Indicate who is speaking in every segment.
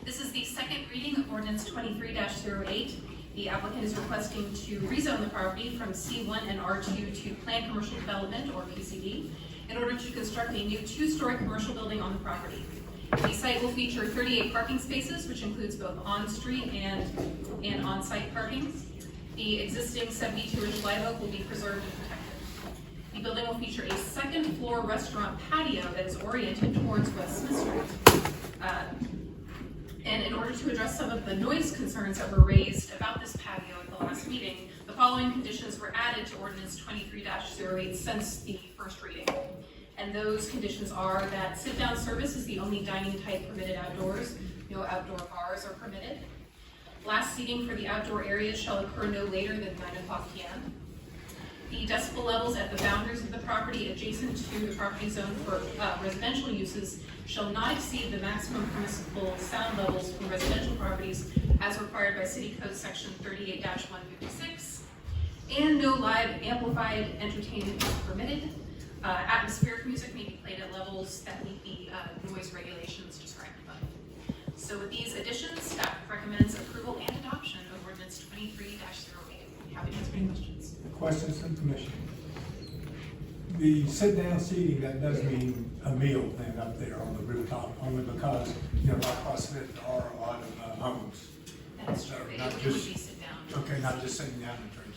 Speaker 1: This is the second reading of Ordinance 23-08. The applicant is requesting to rezone the property from C1 and R2 to Planned Commercial Development, or PCD, in order to construct a new two-story commercial building on the property. The site will feature 38 parking spaces, which includes both on-street and on-site parking. The existing 72-inch live oak will be preserved and protected. The building will feature a second-floor restaurant patio that is oriented towards West Smith Street. And in order to address some of the noise concerns that were raised about this patio at the last meeting, the following conditions were added to Ordinance 23-08 since the first reading. And those conditions are that sit-down service is the only dining type permitted outdoors. No outdoor bars are permitted. Last seating for the outdoor areas shall occur no later than 9 o'clock p.m. The decibel levels at the boundaries of the property adjacent to the property zone for residential uses shall not exceed the maximum permissible sound levels for residential properties as required by City Code Section 38-156. And no live amplified entertainment is permitted. Atmospheric music may be played at levels that meet the noise regulations described above. So with these additions, staff recommends approval and adoption of Ordinance 23-08. Happy to answer any questions.
Speaker 2: Questions from the commission? The sit-down seating, that does mean a meal then up there on the rooftop, only because, you know, right across it, there are a lot of homes.
Speaker 1: That is true.
Speaker 2: Not
Speaker 1: It would
Speaker 2: just-
Speaker 1: be sit down.
Speaker 2: Okay, not just sitting down and drinking.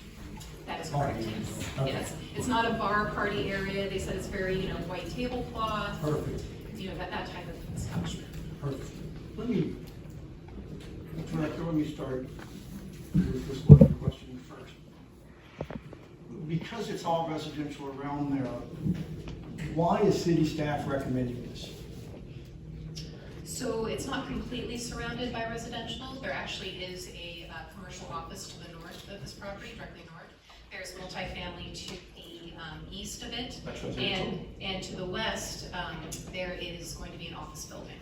Speaker 1: That is
Speaker 2: Party,
Speaker 1: correct, yes.
Speaker 2: okay.
Speaker 1: Yes. It's not a bar party area. They said it's very, white tablecloth,
Speaker 2: Perfect,
Speaker 1: that type of establishment.
Speaker 2: perfect.
Speaker 3: Let me start with this one question first. Because it's all residential around there, why is city staff recommending this?
Speaker 1: So it's not completely surrounded by residential. There actually is a commercial office to the north of this property, directly north. There's multifamily to the east of it.
Speaker 3: That's residential.
Speaker 1: And to the west, there is going to be an office building.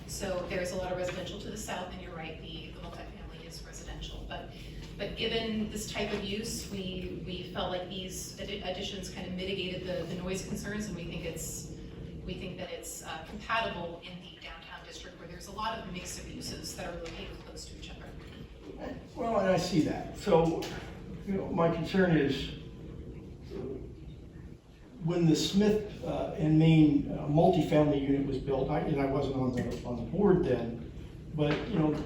Speaker 1: So there's a lot of residential to the south, and you're right, the multifamily is residential. But given this type of use, we felt like these additions kind of mitigated the noise concerns, and we think that it's compatible in the downtown district where there's a lot of mix of uses that are located close to each other.
Speaker 3: Well, and I see that. So, my concern is when the Smith and Main multifamily unit was built, and I wasn't on the board then, but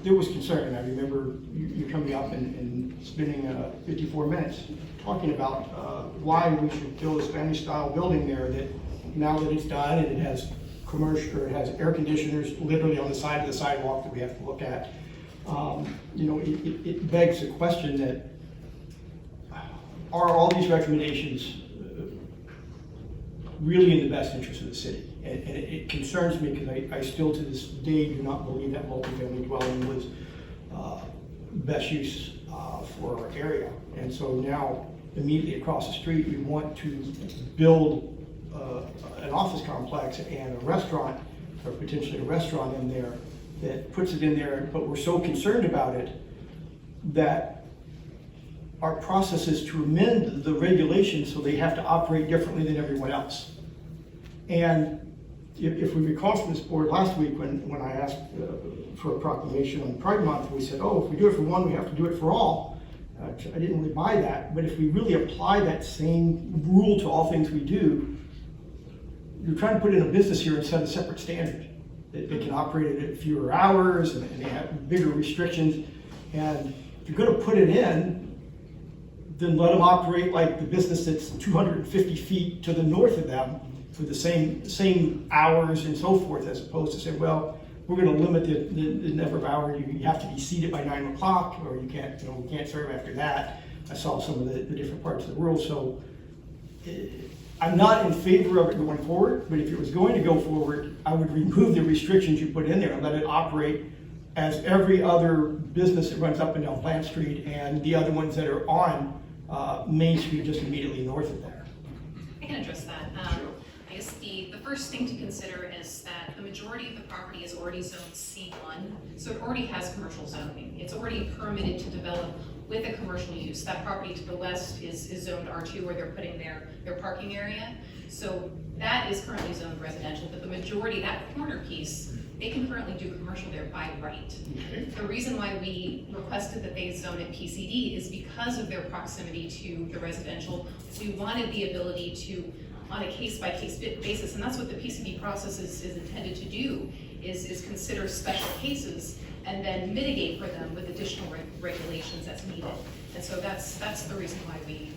Speaker 3: there was concern. I remember you coming up and spending 54 minutes talking about why we should build a Spanish-style building there. That now that it's done and it has commercial, or it has air conditioners literally on the side of the sidewalk that we have to look at. It begs the question that are all these recommendations really in the best interest of the city? And it concerns me because I still to this day do not believe that multifamily dwelling was best use for our area. And so now immediately across the street, we want to build an office complex and a restaurant, or potentially a restaurant in there that puts it in there, but we're so concerned about it that our process is to amend the regulations so they have to operate differently than everyone else. And if we recall from this board last week when I asked for a proclamation on Pride Month, we said, oh, if we do it for one, we have to do it for all. I didn't really buy that, but if we really apply that same rule to all things we do, you're trying to put in a business here and set a separate standard. They can operate it at fewer hours and they have bigger restrictions. And if you're going to put it in, then let them operate like the business that's 250 feet to the north of them with the same hours and so forth, as opposed to say, well, we're going to limit the number of hours. You have to be seated by 9 o'clock, or you can't, we can't serve after that. I saw some of the different parts of the world. So I'm not in favor of it going forward, but if it was going to go forward, I would remove the restrictions you put in there and let it operate as every other business that runs up and down Plant Street and the other ones that are on Main Street just immediately north of there.
Speaker 1: I can address that. I guess the first thing to consider is that the majority of the property is already zoned C1, so it already has commercial zoning. It's already permitted to develop with a commercial use. That property to the west is zoned R2, where they're putting their parking area. So that is currently zoned residential, but the majority, that corner piece, they can currently do commercial there by right.
Speaker 3: Okay.
Speaker 1: The reason why we requested that they zone it PCD is because of their proximity to the residential. We wanted the ability to, on a case-by-case basis, and that's what the PCD process is intended to do, is consider special cases and then mitigate for them with additional regulations as needed. And so that's the reason why we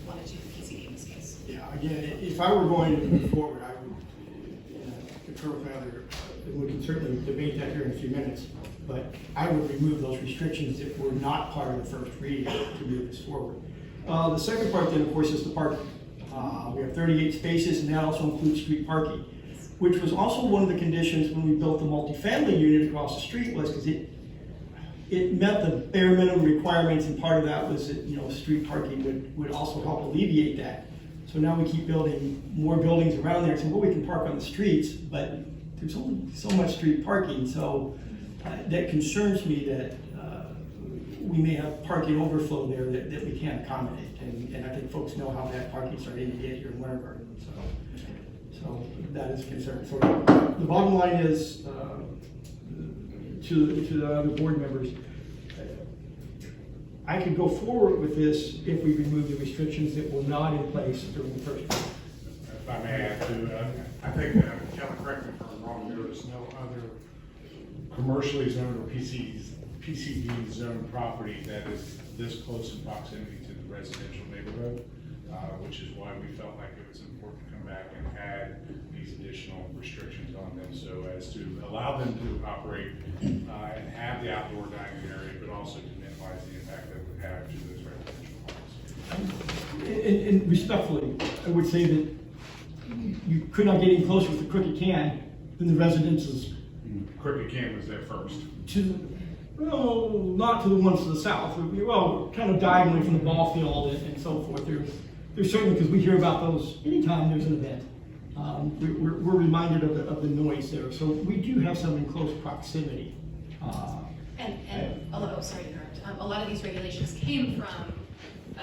Speaker 1: wanted to do the PCD in this case.
Speaker 3: Yeah, again, if I were going to move forward, I would concur with my other, we can certainly debate that here in a few minutes, but I would remove those restrictions if we're not part of the first reading to move this forward. The second part then, of course, is the parking. We have 38 spaces, and that also includes street parking, which was also one of the conditions when we built the multifamily unit across the street, was because it met the bare minimum requirements, and part of that was that, you know, street parking would also help alleviate that. So now we keep building more buildings around there, so well, we can park on the streets, but there's only so much street parking, so that concerns me that we may have parking overflow there that we can't accommodate, and I think folks know how bad parking started to get here in Winter Garden, so that is a concern. So the bottom line is, to the other board members, I could go forward with this if we remove the restrictions that were not in place during the first reading.
Speaker 4: If I may add to, I think, Kelly, correct me if I'm wrong, there is no other commercially zoned or PCD zoned property that is this close in proximity to the residential neighborhood, which is why we felt like it was important to come back and add these additional restrictions on them, so as to allow them to operate and have the outdoor dining area, but also to minimize the impact that it would have to those residential homes.
Speaker 3: And respectfully, I would say that you could not get any closer with the crooked can than the residences
Speaker 4: Crooked Can was there first.
Speaker 3: well, not to the ones to the south. Well, kind of diagonally from the ball field and so forth. There's certainly, because we hear about those anytime there's an event. We're reminded of the noise there. So we do have some in close proximity.
Speaker 1: Sorry to interrupt. A lot of these regulations came from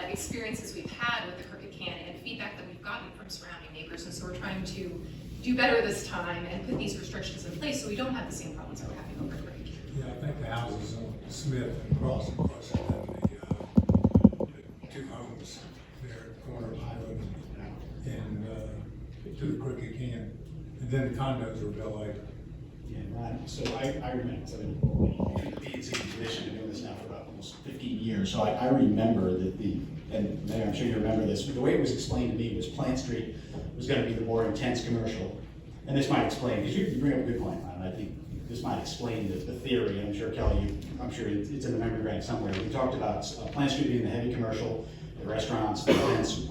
Speaker 1: experiences we've had with the Crooked Can and feedback that we've gotten from surrounding neighbors, and so we're trying to do better this time and put these restrictions in place so we don't have the same problems that we're having over Crooked Can.
Speaker 2: Yeah, I think the houses on Smith and Cross, of course, and then the two homes there at the corner of Highland and to the Crooked Can. And then the condos were built later.
Speaker 5: Yeah, right. So I remember, so the P&Z Commission, I've been doing this now for about almost 15 years. So I remember that and Mayor, I'm sure you remember this, but the way it was explained to me was Plant Street was going to be the more intense commercial. And this might explain, because you bring up a good point, Ron. I think this might explain the theory, and I'm sure Kelly, I'm sure it's in the memory bank somewhere. We talked about Plant Street being the heavy commercial, the restaurants, the events,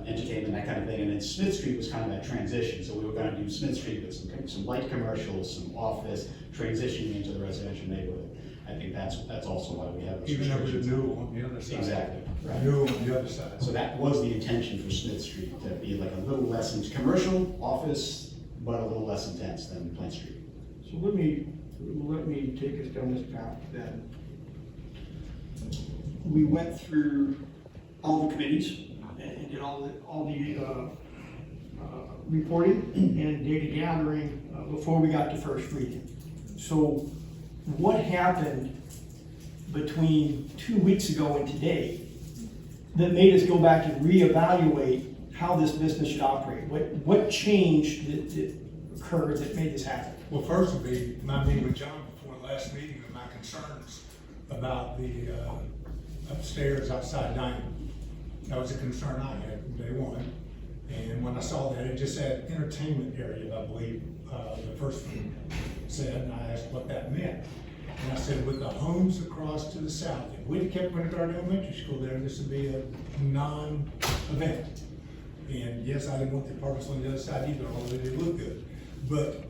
Speaker 5: entertainment, that kind of thing, and then Smith Street was kind of that transition. So we were going to do Smith Street with some light commercials, some office, transitioning into the residential neighborhood. I think that's also why we have those
Speaker 2: Even though
Speaker 5: restrictions.
Speaker 2: there's Newell on the other side.
Speaker 5: Exactly. Right.
Speaker 2: Newell on the other side.
Speaker 5: So that was the intention for Smith Street, to be like a little less commercial, office, but a little less intense than Plant Street.
Speaker 3: So let me take us down this path then. We went through all the committees and did all the reporting and data gathering before we got to first reading. So what happened between 2 weeks ago and today that made us go back and reevaluate how this business should operate? What changed that occurred that made this happen?
Speaker 2: Well, first would be my meeting with John before the last meeting and my concerns about the upstairs outside dining. That was a concern I had from day one. And when I saw that, it just said entertainment area, I believe, the first one said, and I asked what that meant. And I said, with the homes across to the south, if we'd kept Winter Garden Elementary School there, this would be a non-event. And yes, I didn't want the apartments on the other side either, although they look good. But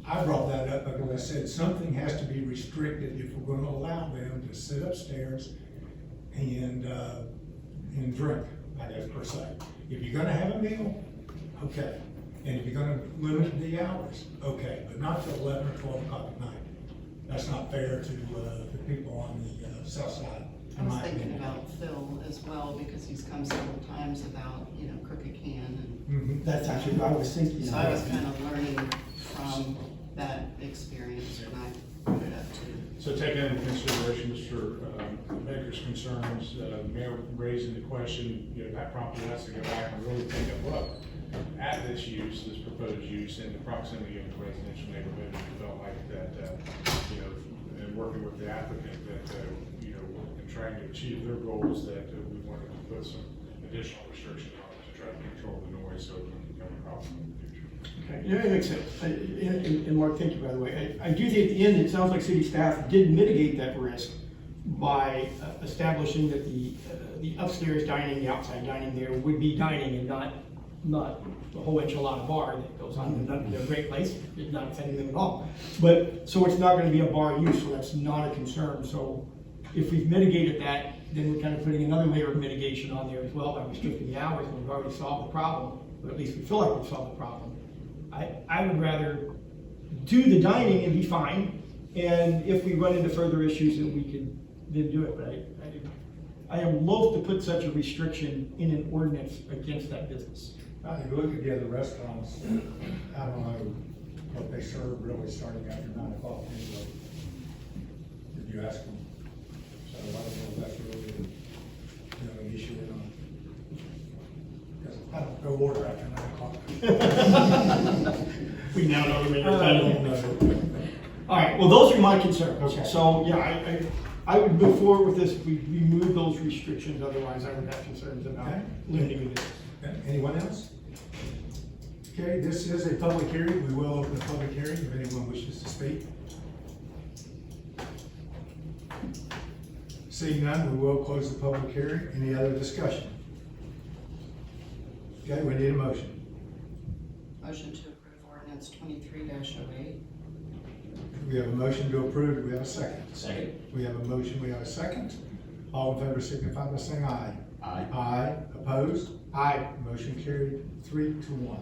Speaker 2: I brought that up because I said something has to be restricted if we're going to allow them to sit upstairs and drink, I guess, per se. If you're going to have a meal, okay. And if you're going to limit the hours, okay, but not till 11 or 12 o'clock at night. That's not fair to the people on the south side.
Speaker 6: I was thinking about Phil as well, because he's come several times about, Crooked Can.
Speaker 3: That's actually what I was thinking.
Speaker 6: So I was kind of learning from that experience, and I brought it up too.
Speaker 4: So taking into consideration Mr. Baker's concerns, Mayor raising the question, that prompted us to go back and really take a look at this use, this proposed use in the proximity of the residential neighborhood. And we felt like that, and working with the applicant, that, in trying to achieve their goals, that we wanted to put some additional restrictions on it to try to control the noise so it wouldn't become a problem in the future.
Speaker 3: Okay, yeah, that makes sense. And Mark, thank you, by the way. I do think at the end, it sounds like city staff did mitigate that risk by establishing that the upstairs dining, the outside dining there would be dining and not the whole enchilada bar that goes on. They're a great place, it's not offending them at all. But, so it's not gonna be a bar use, so that's not a concern. So if we've mitigated that, then we're kind of putting another layer of mitigation on there as well by restricting the hours, and we've already solved the problem, or at least we feel like we've solved the problem. I would rather do the dining and be fine, and if we run into further issues, then we can then do it. But I am loath to put such a restriction in an ordinance against that business.
Speaker 2: If you look at the other restaurants, I don't know what they serve really starting after 9 o'clock anyway. If you ask them. So I don't know if that's really an issue or not. Because I don't go order after 9 o'clock.
Speaker 3: We now know the mayor's
Speaker 2: I
Speaker 3: title.
Speaker 2: don't know.
Speaker 3: All right, well, those are my concerns.
Speaker 2: Okay.
Speaker 3: So, yeah, I would move forward with this if we remove those restrictions, otherwise I would have concerns about
Speaker 2: Okay.
Speaker 3: limiting this.
Speaker 2: Anyone else? Okay, this is a public hearing. We will open the public hearing if anyone wishes to speak. Seeing none, we will close the public hearing. Any other discussion? Okay, we need a motion.
Speaker 6: Motion to approve ordinance 23-08.
Speaker 2: We have a motion to approve. Do we have a second?
Speaker 5: Second.
Speaker 2: We have a motion. We have a second. All in favor signify by saying aye.
Speaker 5: Aye.
Speaker 2: Aye. Opposed?
Speaker 3: Aye.
Speaker 2: Motion carried 3-1.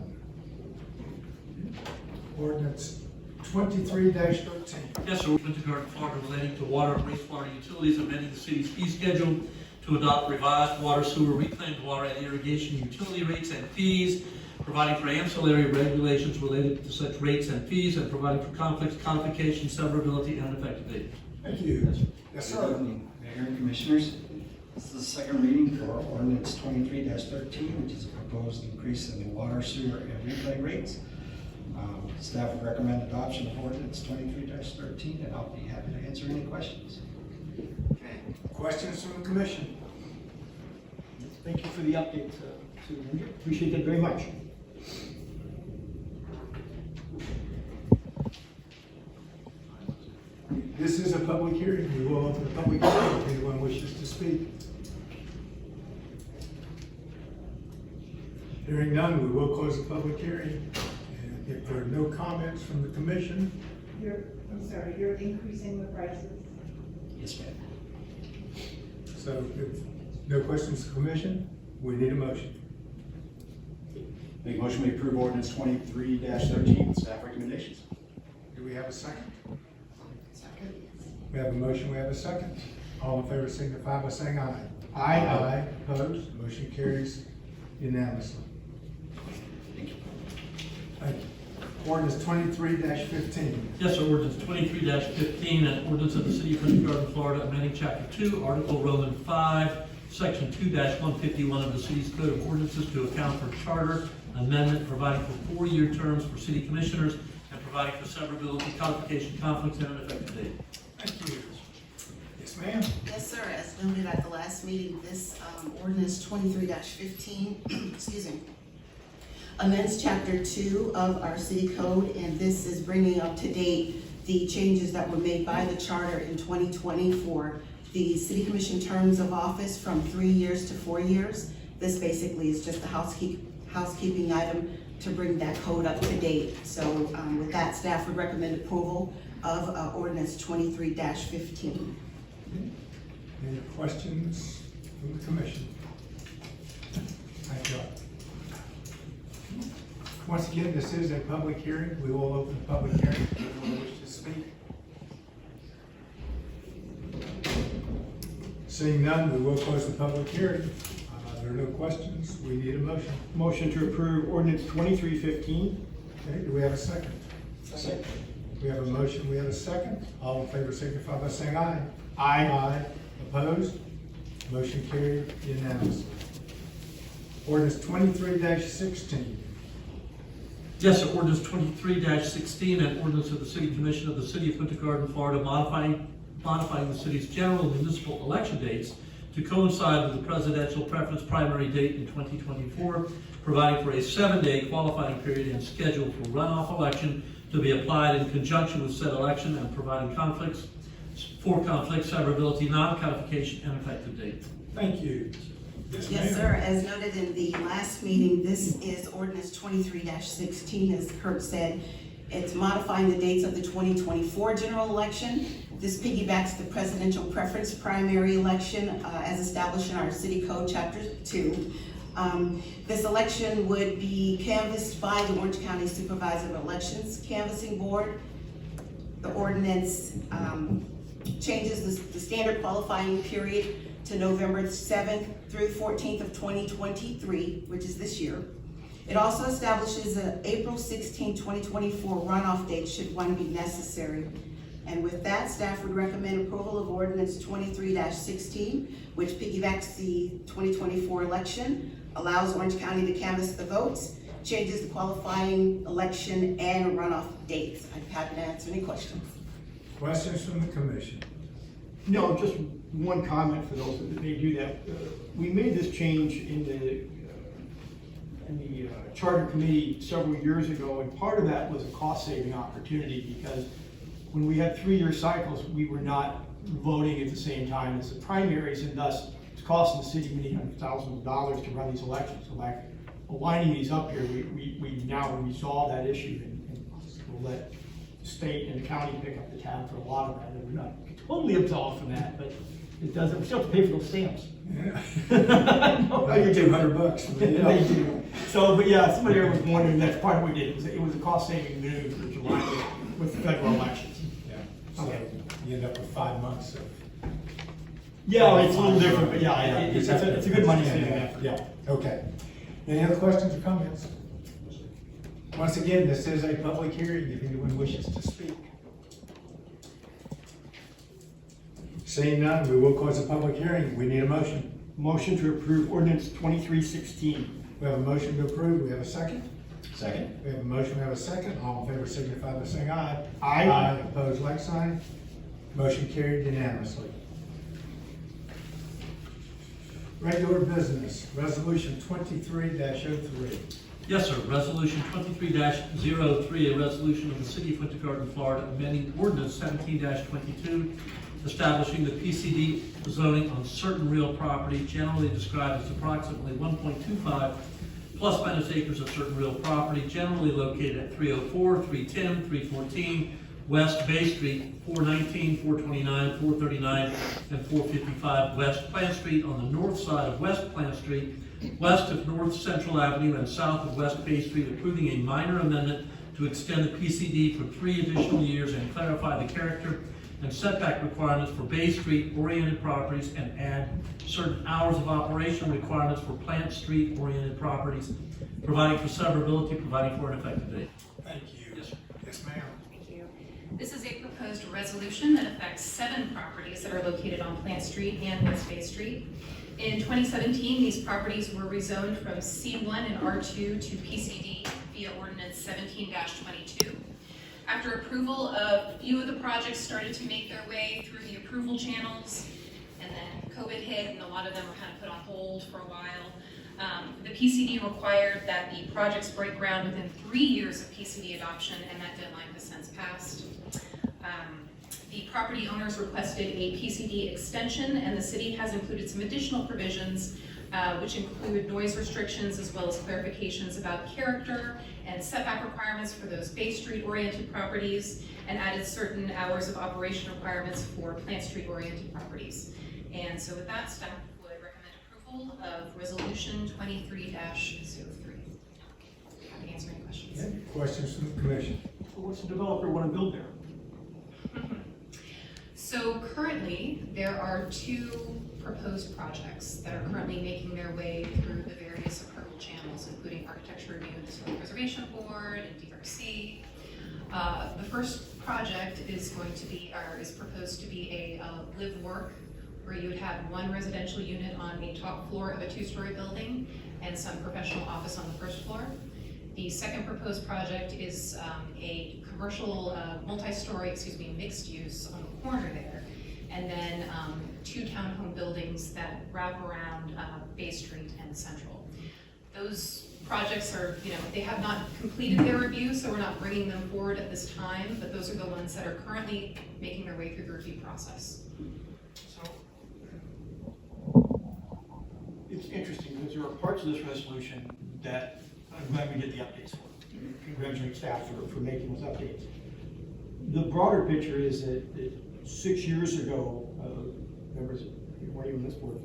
Speaker 2: Ordinance 23-13.
Speaker 7: Yes, sir. Winter Garden, Florida, relating to water and wastewater utilities, amending the city's fee schedule to adopt revised water, sewer, reclaimed water, and irrigation utility rates and fees, providing for ancillary regulations related to such rates and fees, and providing for conflicts, codification, severability, and effective date.
Speaker 2: Thank you. Yes,
Speaker 8: Good
Speaker 2: sir.
Speaker 8: evening, Mayor and Commissioners. This is the second reading for ordinance 23-13, which is a proposed increase in the water, sewer, and reclaim rates. Staff would recommend adoption of ordinance 23-13, and I'll be happy to answer any questions.
Speaker 2: Okay. Questions from the commission?
Speaker 3: Thank you for the update, Susan. Appreciate that very much.
Speaker 2: This is a public hearing. We will open the public hearing if anyone wishes to speak. Hearing none, we will close the public hearing. And if there are no comments from the commission,
Speaker 9: You're increasing the prices?
Speaker 8: Yes, ma'am.
Speaker 2: so if no questions from the commission, we need a motion.
Speaker 5: Make a motion we approve ordinance 23-13 with staff recommendations.
Speaker 2: Do we have a second?
Speaker 6: Second.
Speaker 2: We have a motion, we have a second. All in favor signify by saying aye.
Speaker 3: Aye.
Speaker 2: Aye. Opposed? Motion carries unanimously.
Speaker 5: Thank you.
Speaker 2: Thank you. Ordinance 23-15.
Speaker 7: Yes, sir. Ordinance 23-15, an ordinance of the city of Winter Garden, Florida, amending chapter 2, article Roman 5, section 2-151 of the city's code of ordinances to account for charter amendment, providing for 4-year terms for city commissioners, and providing for severability, codification, conflicts, and an effective date.
Speaker 2: Thank you. Yes, ma'am.
Speaker 10: Yes, sir. As noted at the last meeting, this ordinance 23-15, excuse me, amends chapter 2 of our city code, and this is bringing up to date the changes that were made by the charter in 2020 for the city commission terms of office from 3 years to 4 years. This basically is just a housekeeping item to bring that code up to date. So with that, staff would recommend approval of ordinance 23-15.
Speaker 2: Any questions from the commission? Thank you. Once again, this is a public hearing. We will open the public hearing if anyone wishes to speak. Seeing none, we will close the public hearing. There are no questions. We need a motion.
Speaker 3: Motion to approve ordinance 23-15.
Speaker 2: Okay, do we have a second?
Speaker 8: Second.
Speaker 2: We have a motion, we have a second. All in favor signify by saying aye.
Speaker 3: Aye.
Speaker 2: Aye. Opposed? Motion carried unanimously. Ordinance 23-16.
Speaker 7: Yes, sir. Ordinance 23-16, an ordinance of the City Commission of the City of Winter Garden, Florida, modifying the city's general and municipal election dates to coincide with the presidential preference primary date in 2024, providing for a 7-day qualifying period and schedule for runoff election to be applied in conjunction with said election, and providing conflicts, severability, non-codification, and effective date.
Speaker 2: Thank you.
Speaker 10: Yes,
Speaker 2: ma'am.
Speaker 10: sir. As noted in the last meeting, this is ordinance 23-16, as Kurt said. It's modifying the dates of the 2024 general election. This piggybacks the presidential preference primary election as established in our city code, chapter 2. This election would be canvassed by the Orange County Supervisor of Elections Canvassing Board. The ordinance changes the standard qualifying period to November 7th through 14th of 2023, which is this year. It also establishes an April 16, 2024 runoff date should one be necessary. And with that, staff would recommend approval of ordinance 23-16, which piggybacks the 2024 election, allows Orange County to canvass the votes, changes the qualifying election and runoff dates. I'd be happy to answer any questions.
Speaker 2: Questions from the commission?
Speaker 3: No, just one comment for those that may do that. We made this change in the charter committee several years ago, and part of that was a cost-saving opportunity, because when we had 3-year cycles, we were not voting at the same time as the primaries, and thus it's costing the city many hundred thousands of dollars to run these elections. So by aligning these up here, we now resolve that issue, and we'll let the state and the county pick up the tab for a lot of that. And we're not totally absolved from that, but it doesn't, we still have to pay for those stamps.
Speaker 2: Yeah.
Speaker 3: No,
Speaker 2: Like
Speaker 3: you do.
Speaker 2: $200.
Speaker 3: They do. So, but yeah, somebody there was wondering, that's part of what we did. It was a cost-saving move for July with the federal elections.
Speaker 2: Yeah. So
Speaker 3: Okay.
Speaker 2: you end up with 5 months of.
Speaker 3: Yeah, it's a little different, but yeah, it's a good money saving effort.
Speaker 2: Yeah, okay. Any other questions or comments? Once again, this is a public hearing if anyone wishes to speak. Seeing none, we will close the public hearing. We need a motion.
Speaker 3: Motion to approve ordinance 23-16.
Speaker 2: We have a motion to approve. We have a second.
Speaker 5: Second?
Speaker 2: We have a motion, we have a second. All in favor signify by saying aye.
Speaker 3: Aye.
Speaker 2: Opposed, like sign. Motion carried unanimously. Regular business, resolution 23-03.
Speaker 7: Yes, sir. Resolution 23-03, a resolution of the City of Winter Garden, Florida, amending ordinance 17-22, establishing the PCD zoning on certain real property, generally described as approximately 1.25 plus minus acres of certain real property, generally located at 304, 310, 314 West Bay Street, 419, 429, 439, and 455 West Plant Street on the north side of West Plant Street, west of North Central Avenue and south of West Bay Street, approving a minor amendment to extend the PCD for 3 additional years and clarify the character and setback requirements for Bay Street-oriented properties, and add certain hours of operation requirements for Plant Street-oriented properties, providing for severability, providing for an effective date.
Speaker 2: Thank you.
Speaker 7: Yes, sir.
Speaker 2: Yes, ma'am.
Speaker 1: Thank you. This is a proposed resolution that affects 7 properties that are located on Plant Street and West Bay Street. In 2017, these properties were rezoned from C1 and R2 to PCD via Ordinance 17-22. After approval, a few of the projects started to make their way through the approval channels, and then COVID hit, and a lot of them were kind of put on hold for a while. The PCD required that the projects break ground within 3 years of PCD adoption, and that deadline has since passed. The property owners requested a PCD extension, and the city has included some additional provisions, which include noise restrictions as well as clarifications about character and setback requirements for those Bay Street-oriented properties, and added certain hours of operation requirements for Plant Street-oriented properties. And so with that, staff would recommend approval of Resolution 23-03. Happy to answer any questions.
Speaker 2: Any questions from the commission?
Speaker 3: So what's the developer want to build there?
Speaker 1: So currently, there are 2 proposed projects that are currently making their way through the various approval channels, including Architecture Review and Historic Preservation Board and DRC. The first project is going to be, or is proposed to be a live-work, where you would have one residential unit on the top floor of a two-story building and some professional office on the first floor. The second proposed project is a commercial, mixed use on the corner there. And then 2 townhome buildings that wrap around Bay Street and Central. Those projects are, they have not completed their review, so we're not bringing them forward at this time, but those are the ones that are currently making their way through the review process.
Speaker 3: So, it's interesting, because there are parts of this resolution that I'm glad we did the updates for. Congratulate staff for making those updates. The broader picture is that 6 years ago, members, weren't even this board,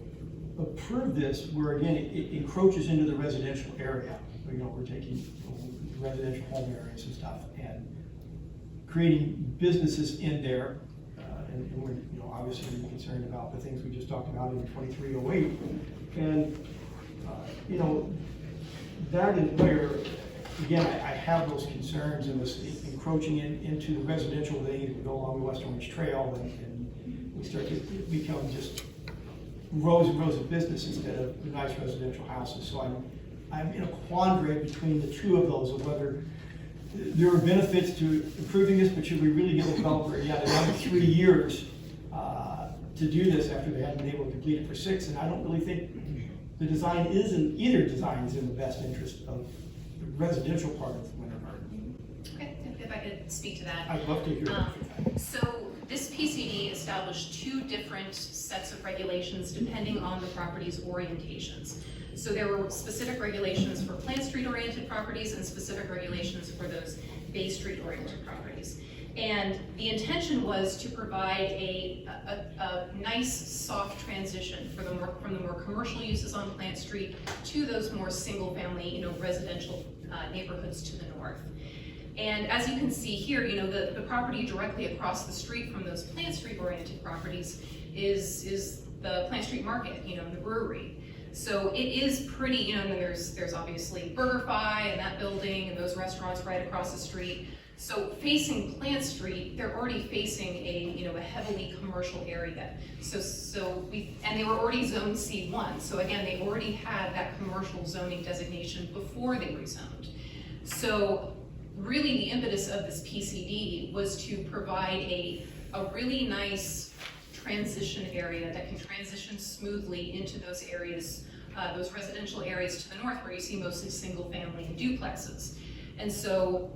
Speaker 3: approved this, where again, it encroaches into the residential area. We're taking residential home areas and stuff and creating businesses in there. And we're, obviously concerned about the things we just talked about in 2308. And, that is where, again, I have those concerns and this encroaching into the residential lanes. We go along the West Orange Trail and we start to become just rows and rows of business instead of nice residential houses. So I'm in a quandary between the two of those, of whether there are benefits to improving this, but should we really give a developer another 3 years to do this after they haven't been able to complete it for 6? And I don't really think the design either design is in the best interest of the residential part of Winter Garden.
Speaker 1: Okay, if I could speak to that.
Speaker 3: I'd love to hear that.
Speaker 1: So this PCD established 2 different sets of regulations depending on the property's orientations. So there were specific regulations for Plant Street oriented properties and specific regulations for those Bay Street oriented properties. And the intention was to provide a nice soft transition from the more commercial uses on Plant Street to those more single family, residential neighborhoods to the north. And as you can see here, the property directly across the street from those Plant Street oriented properties is the Plant Street Market, the brewery. So it is pretty, and then there's obviously BurgerFi and that building and those restaurants right across the street. So facing Plant Street, they're already facing a heavily commercial area. And they were already zoned C1. So again, they already had that commercial zoning designation before they were zoned. So really the impetus of this PCD was to provide a really nice transition area that can transition smoothly into those areas, those residential areas to the north where you see mostly single family and duplexes. And so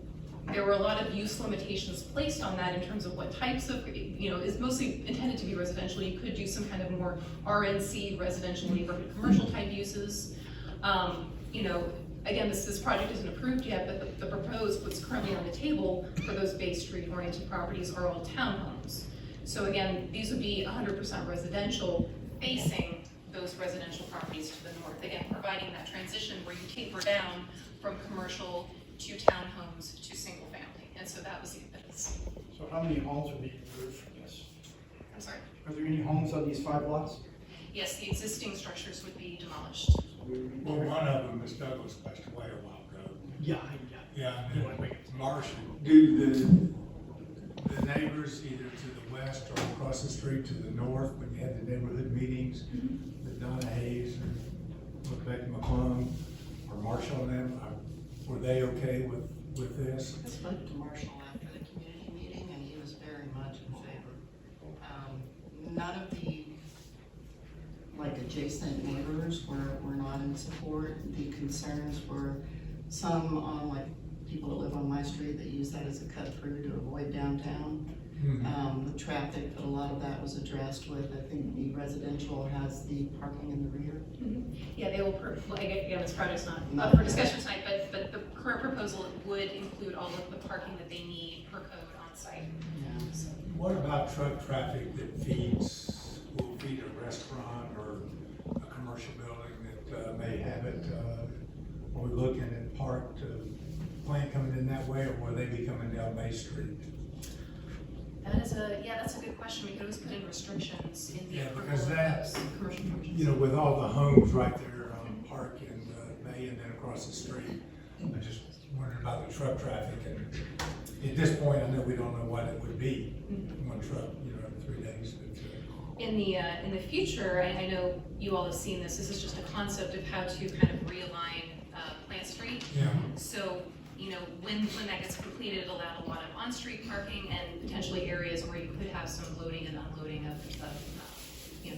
Speaker 1: there were a lot of use limitations placed on that in terms of what types of, is mostly intended to be residential. You could do some kind of more RNC, residential neighborhood commercial type uses. Again, this project isn't approved yet, but the proposed, what's currently on the table for those Bay Street oriented properties are all townhomes. So again, these would be 100% residential facing those residential properties to the north. Again, providing that transition where you taper down from commercial to townhomes to single family. And so that was the impetus.
Speaker 3: So how many homes are being removed from this?
Speaker 1: I'm sorry?
Speaker 3: Are there any homes on these 5 lots?
Speaker 1: Yes, the existing structures would be demolished.
Speaker 2: Well, one of them, Miss Douglas, passed away a while ago.
Speaker 3: Yeah.
Speaker 2: Yeah, and Marshall, do the neighbors either to the west or across the street to the north, when you had the neighborhood meetings, with Donna Hayes or Rebecca McClung or Marshall and them, were they okay with this?
Speaker 6: I spoke to Marshall after the community meeting, and he was very much in favor. None of the adjacent neighbors were not in support. The concerns were some on people that live on my street that use that as a cut through to avoid downtown. The traffic, but a lot of that was addressed with, I think the residential has the parking in the rear.
Speaker 1: Yeah, they will, again, this project's not up for discussion tonight, but the current proposal would include all of the parking that they need per code on site.
Speaker 6: Yeah.
Speaker 1: So,
Speaker 2: What about truck traffic that will feed a restaurant or a commercial building that may have it? Are we looking at parked plane coming in that way, or will they be coming down Bay Street?
Speaker 1: that's a good question. We could always put in restrictions in the
Speaker 2: because that,
Speaker 1: commercial functions.
Speaker 2: with all the homes right there on Park and May and then across the street, I just wondering about the truck traffic, and at this point, I know we don't know what it would be, one truck, every 3 days. But,
Speaker 1: In the future, I know you all have seen this. This is just a concept of how to kind of realign Plant Street.
Speaker 2: Yeah.
Speaker 1: So, when that gets completed, it'll allow a lot of on-street parking and potentially areas where you could have some loading and unloading of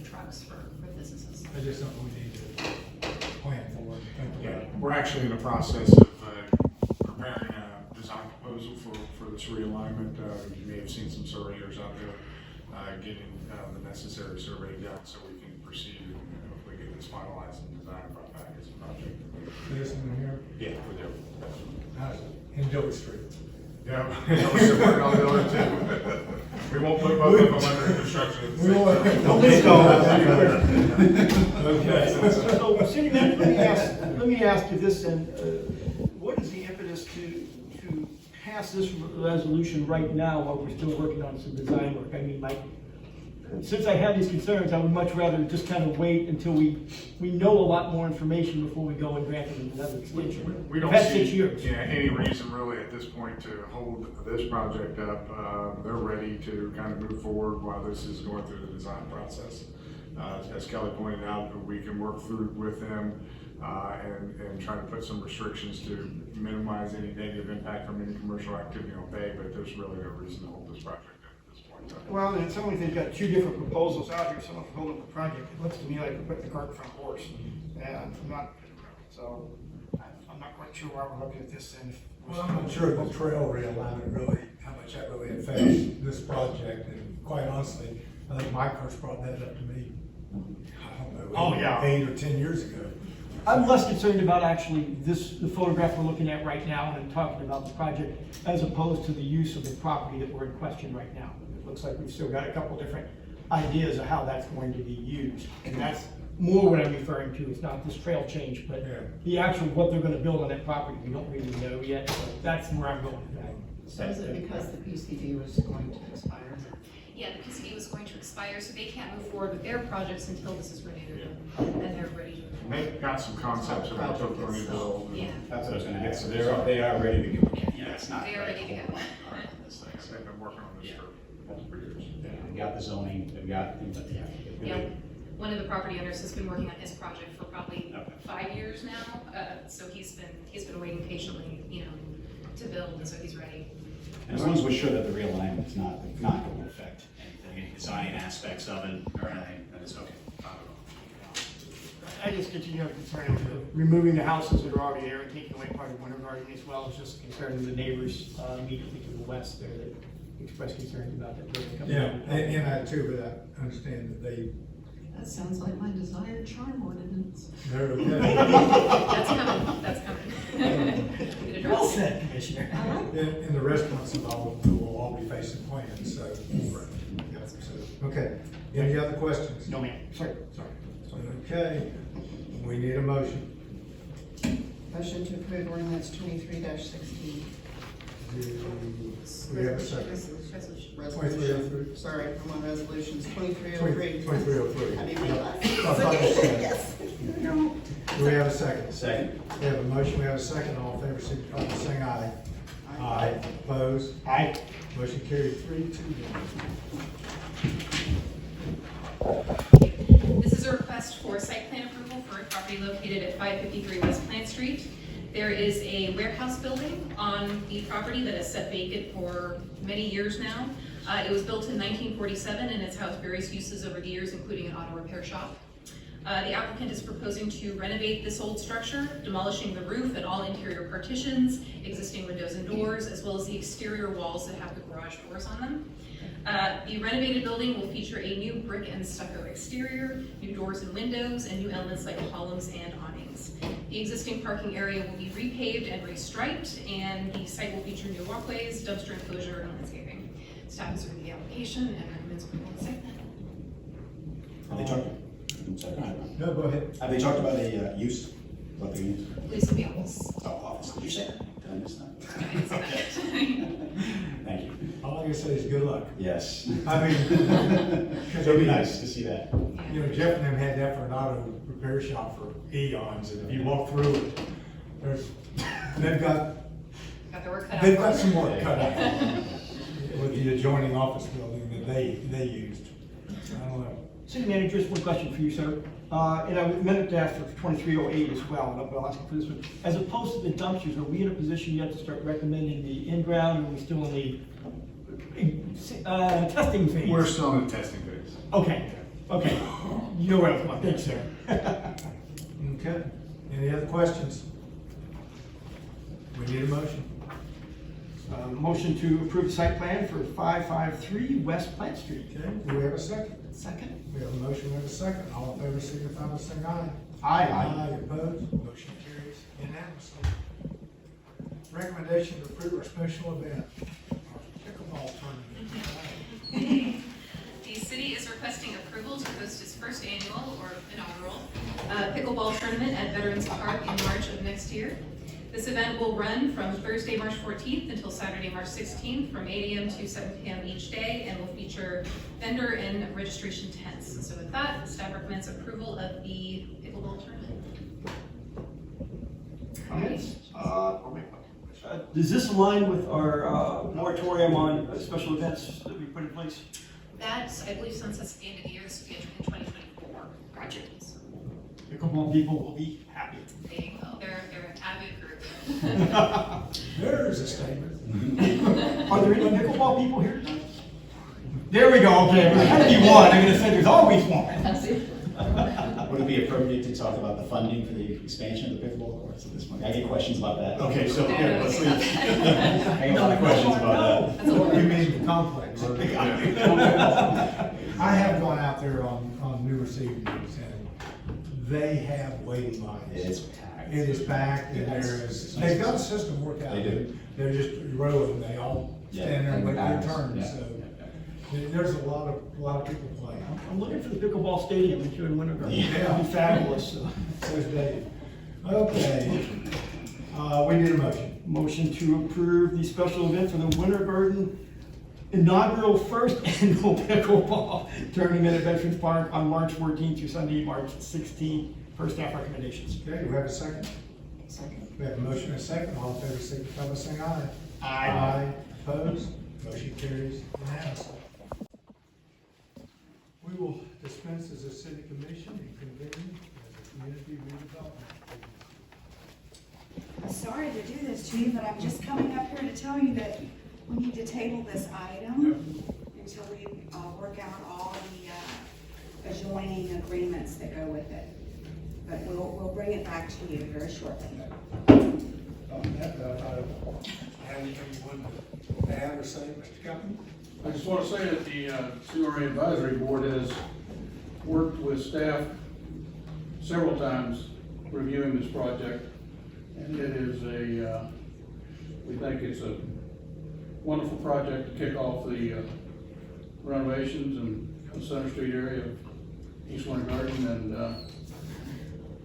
Speaker 1: trucks for businesses.
Speaker 2: I just don't know we need to plan for it. Think
Speaker 4: Yeah,
Speaker 2: about it.
Speaker 4: we're actually in the process of preparing a design proposal for this realignment. You may have seen some surveyors out there getting the necessary survey done so we can proceed and hopefully get this finalized and designed by back as a project.
Speaker 2: This one here,
Speaker 4: Yeah, we do.
Speaker 2: how's it? In Dover Street.
Speaker 4: Yeah, we're working on the other two. We won't put both of them under construction.
Speaker 2: We won't.
Speaker 3: Don't be
Speaker 2: Okay.
Speaker 3: So, City Manager, let me ask you this then, what is the impetus to pass this resolution right now while we're still working on some design work? I mean, since I have these concerns, I would much rather just kind of wait until we know a lot more information before we go and grant them another extension.
Speaker 4: We don't
Speaker 3: We've had
Speaker 4: see
Speaker 3: 6 years.
Speaker 4: any reason really at this point to hold this project up. They're ready to kind of move forward while this is going through the design process. As Kelly pointed out, we can work through with them and try to put some restrictions to minimize any negative impact from any commercial activity on Bay, but there's really no reason to hold this project up at this point in time.
Speaker 3: Well, and some of they've got 2 different proposals out here, some of them holding the project. It looks to me like we're putting the cart in front of the horse. And I'm not quite sure why we're looking at this then.
Speaker 2: Well, I'm not sure the trail realignment really, how much that really affects this project, and quite honestly, I think Mike first brought that up to me, I don't know,
Speaker 3: Oh, yeah.
Speaker 2: 8 or 10 years ago.
Speaker 3: I'm less concerned about actually the photograph we're looking at right now and talking about the project as opposed to the use of the property that we're in question right now. It looks like we've still got a couple different ideas of how that's going to be used. And that's more what I'm referring to. It's not this trail change, but the actual, what they're gonna build on that property, we don't really know yet. So that's where I'm going with that.
Speaker 6: So is it because the PCD was going to expire?
Speaker 1: Yeah, the PCD was going to expire, so they can't move forward with their projects until this is renewed and they're ready to.
Speaker 4: They've got some concepts of what they're going to build.
Speaker 1: Yeah.
Speaker 5: That's what I was gonna get, so they are ready to go. Yeah, it's not.
Speaker 1: They are ready to go.
Speaker 5: This thing.
Speaker 4: They've been working on this for years.
Speaker 5: They've got the zoning, they've got things like that.
Speaker 1: Yeah, one of the property owners has been working on his project for probably
Speaker 5: Okay.
Speaker 1: 5 years now, so he's been waiting patiently, to build, and so he's ready.
Speaker 5: And as long as we're sure that the realignment is not going to affect anything, any design aspects of it or anything, then it's okay. Fine with all.
Speaker 3: I just continue to have concern of removing the houses that are already there and taking away part of Winter Garden as well. It's just a concern of the neighbors immediately to the west there that express concerns about that building coming
Speaker 2: Yeah,
Speaker 3: down.
Speaker 2: and I too, but I understand that
Speaker 6: That sounds like my desired charm ordinance.
Speaker 2: they're okay.
Speaker 1: That's coming. Get addressed.
Speaker 3: Well said, Commissioner.
Speaker 2: And the restaurants will all be facing plans, so. Okay, any other questions?
Speaker 3: No, ma'am. Sorry.
Speaker 2: Okay, we need a motion.
Speaker 6: Motion to approve ordinance 23-16.
Speaker 2: Do we have a second?
Speaker 6: Resolution.
Speaker 2: 2303.
Speaker 6: Sorry, I'm on resolutions, 2303.
Speaker 2: 2303.
Speaker 6: I didn't realize.
Speaker 2: I thought you said-
Speaker 6: Yes.
Speaker 2: Do we have a second?
Speaker 5: Second.
Speaker 2: We have a motion, we have a second, all in favor, signify by saying aye. Aye. Opposed?
Speaker 3: Aye.
Speaker 2: Motion carried 3-2.
Speaker 1: This is a request for site plan approval for a property located at 553 West Plant Street. There is a warehouse building on the property that has sat vacant for many years now. It was built in 1947 and it's housed various uses over the years, including an auto repair shop. The applicant is proposing to renovate this old structure, demolishing the roof and all interior partitions, existing windows and doors, as well as the exterior walls that have the garage doors on them. The renovated building will feature a new brick and stucco exterior, new doors and windows, and new elements like columns and awnings. The existing parking area will be repaved and restriped, and the site will feature new walkways, dumpster enclosure, and landscaping. Staff has reviewed the application and recommends approval of the site plan.
Speaker 5: Have they talked, I'm sorry, go ahead.
Speaker 2: No, go ahead.
Speaker 5: Have they talked about a use? What the use?
Speaker 1: Please be honest.
Speaker 5: Oh, office, did you say that? Did I miss that? Thank you.
Speaker 2: All I can say is good luck.
Speaker 5: Yes.
Speaker 2: I mean,
Speaker 5: It'd be nice to see that.
Speaker 2: Jeff and them had that for an auto repair shop for eons, and if you walk through it, they've got
Speaker 1: Got their work cut out.
Speaker 2: They've
Speaker 1: for
Speaker 2: got
Speaker 1: them.
Speaker 2: some work cut out with the adjoining office building that they used. I don't know.
Speaker 3: City Manager, just one question for you, sir. And I meant to ask for 2308 as well, and I'll ask for this one. As opposed to the dumpsters, are we in a position yet to start recommending the in-ground, or are we still in the testing phase?
Speaker 4: We're still in the testing phase.
Speaker 3: Okay, okay. You know where I'm going. Thanks, sir.
Speaker 2: Okay. Any other questions? We need a motion.
Speaker 3: Motion to approve the site plan for 553 West Plant Street.
Speaker 2: Okay, do we have a second?
Speaker 6: Second?
Speaker 2: We have a motion, we have a second. All in favor, signify by saying aye.
Speaker 3: Aye.
Speaker 2: Aye, opposed, motion carries unanimously. Recommendation to approve our special event, our pickleball tournament.
Speaker 1: The city is requesting approval to host its first annual or inaugural pickleball tournament at Veterans Park in March of next year. This event will run from Thursday, March 14th until Saturday, March 16th from 8 a.m. to 7 p.m. each day and will feature vendor and registration tents. So with that, staff recommends approval of the pickleball tournament.
Speaker 3: Comments? Does this align with our moratorium on special events that we put in place?
Speaker 1: That, I believe, since it's the end of the year, this will be a 2024 project. So
Speaker 3: Pickleball people will be happy.
Speaker 1: they will. They're an avid group.
Speaker 2: There's a statement.
Speaker 3: Are there any pickleball people here tonight? There we go, okay. There had to be one. I'm gonna say there's always one.
Speaker 5: Would it be appropriate to talk about the funding for the expansion of the pickleball courts at this point? I get questions about that. Okay, so, yeah, let's leave. I get a lot of questions about that.
Speaker 2: You mean the complex? I have gone out there on numerous evenings and they have waiting lines.
Speaker 5: It's packed.
Speaker 2: It is packed and they've got a system worked out.
Speaker 5: They do.
Speaker 2: They're just rowing, they all stand there and wait their turn,
Speaker 5: Yeah.
Speaker 2: so. There's a lot of people playing.
Speaker 3: I'm looking for the pickleball stadium that you're in Winter Garden.
Speaker 2: Yeah.
Speaker 3: That'd be fabulous.
Speaker 2: There's Dave. Okay. We need a motion.
Speaker 3: Motion to approve the special event for the Winter Garden inaugural first annual pickleball tournament at Veterans Park on March 14th through Sunday, March 16th. Per staff recommendations.
Speaker 2: Okay, do we have a second?
Speaker 6: Second.
Speaker 2: We have a motion and a second. All in favor, signify by saying aye.
Speaker 3: Aye.
Speaker 2: Opposed? Motion carries unanimously. We will dispense as a city commission and convene as a community redevelopment.
Speaker 9: I'm sorry to do this to you, but I'm just coming up here to tell you that we need to table this item until we work out all the adjoining agreements that go with it. But we'll bring it back to you very shortly.
Speaker 2: Have anything you want to add or say, Mr. Captain?
Speaker 11: I just want to say that the CRA Advisory Board has worked with staff several times reviewing this project. And it is we think it's a wonderful project to kick off the renovations in the Center Street area of East Winter Garden. And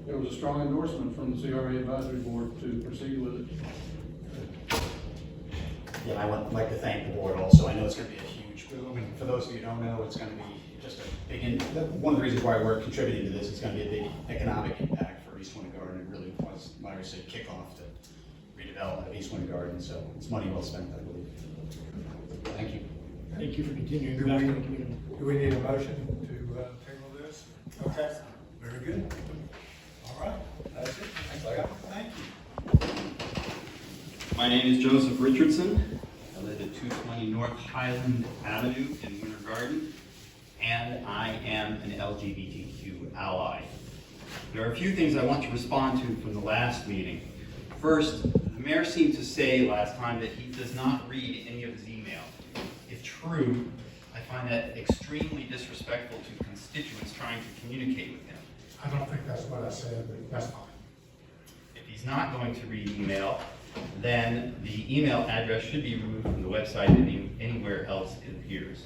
Speaker 11: there was a strong endorsement from the CRA Advisory Board to proceed with it.
Speaker 5: Yeah, I would like to thank the board also. I know it's going to be a huge boom, and for those of you who don't know, it's going to be just a big, one of the reasons why we're contributing to this, it's going to be a big economic impact for East Winter Garden. It really was, like I said, kickoff to redevelopment of East Winter Garden, so it's money well spent, I believe. Thank you.
Speaker 3: Thank you for continuing
Speaker 2: Do
Speaker 3: back
Speaker 2: we-
Speaker 3: in the community.
Speaker 2: Do we need a motion to table this? Okay, very good. All right, that's it. Thank you.
Speaker 12: My name is Joseph Richardson. I live at 220 North Highland Avenue in Winter Garden, and I am an LGBTQ ally. There are a few things I want to respond to from the last meeting. First, the mayor seemed to say last time that he does not read any of his email. If true, I find that extremely disrespectful to constituents trying to communicate with him.
Speaker 2: I don't think that's what I said, but that's fine.
Speaker 12: If he's not going to read email, then the email address should be removed from the website and anywhere else it appears.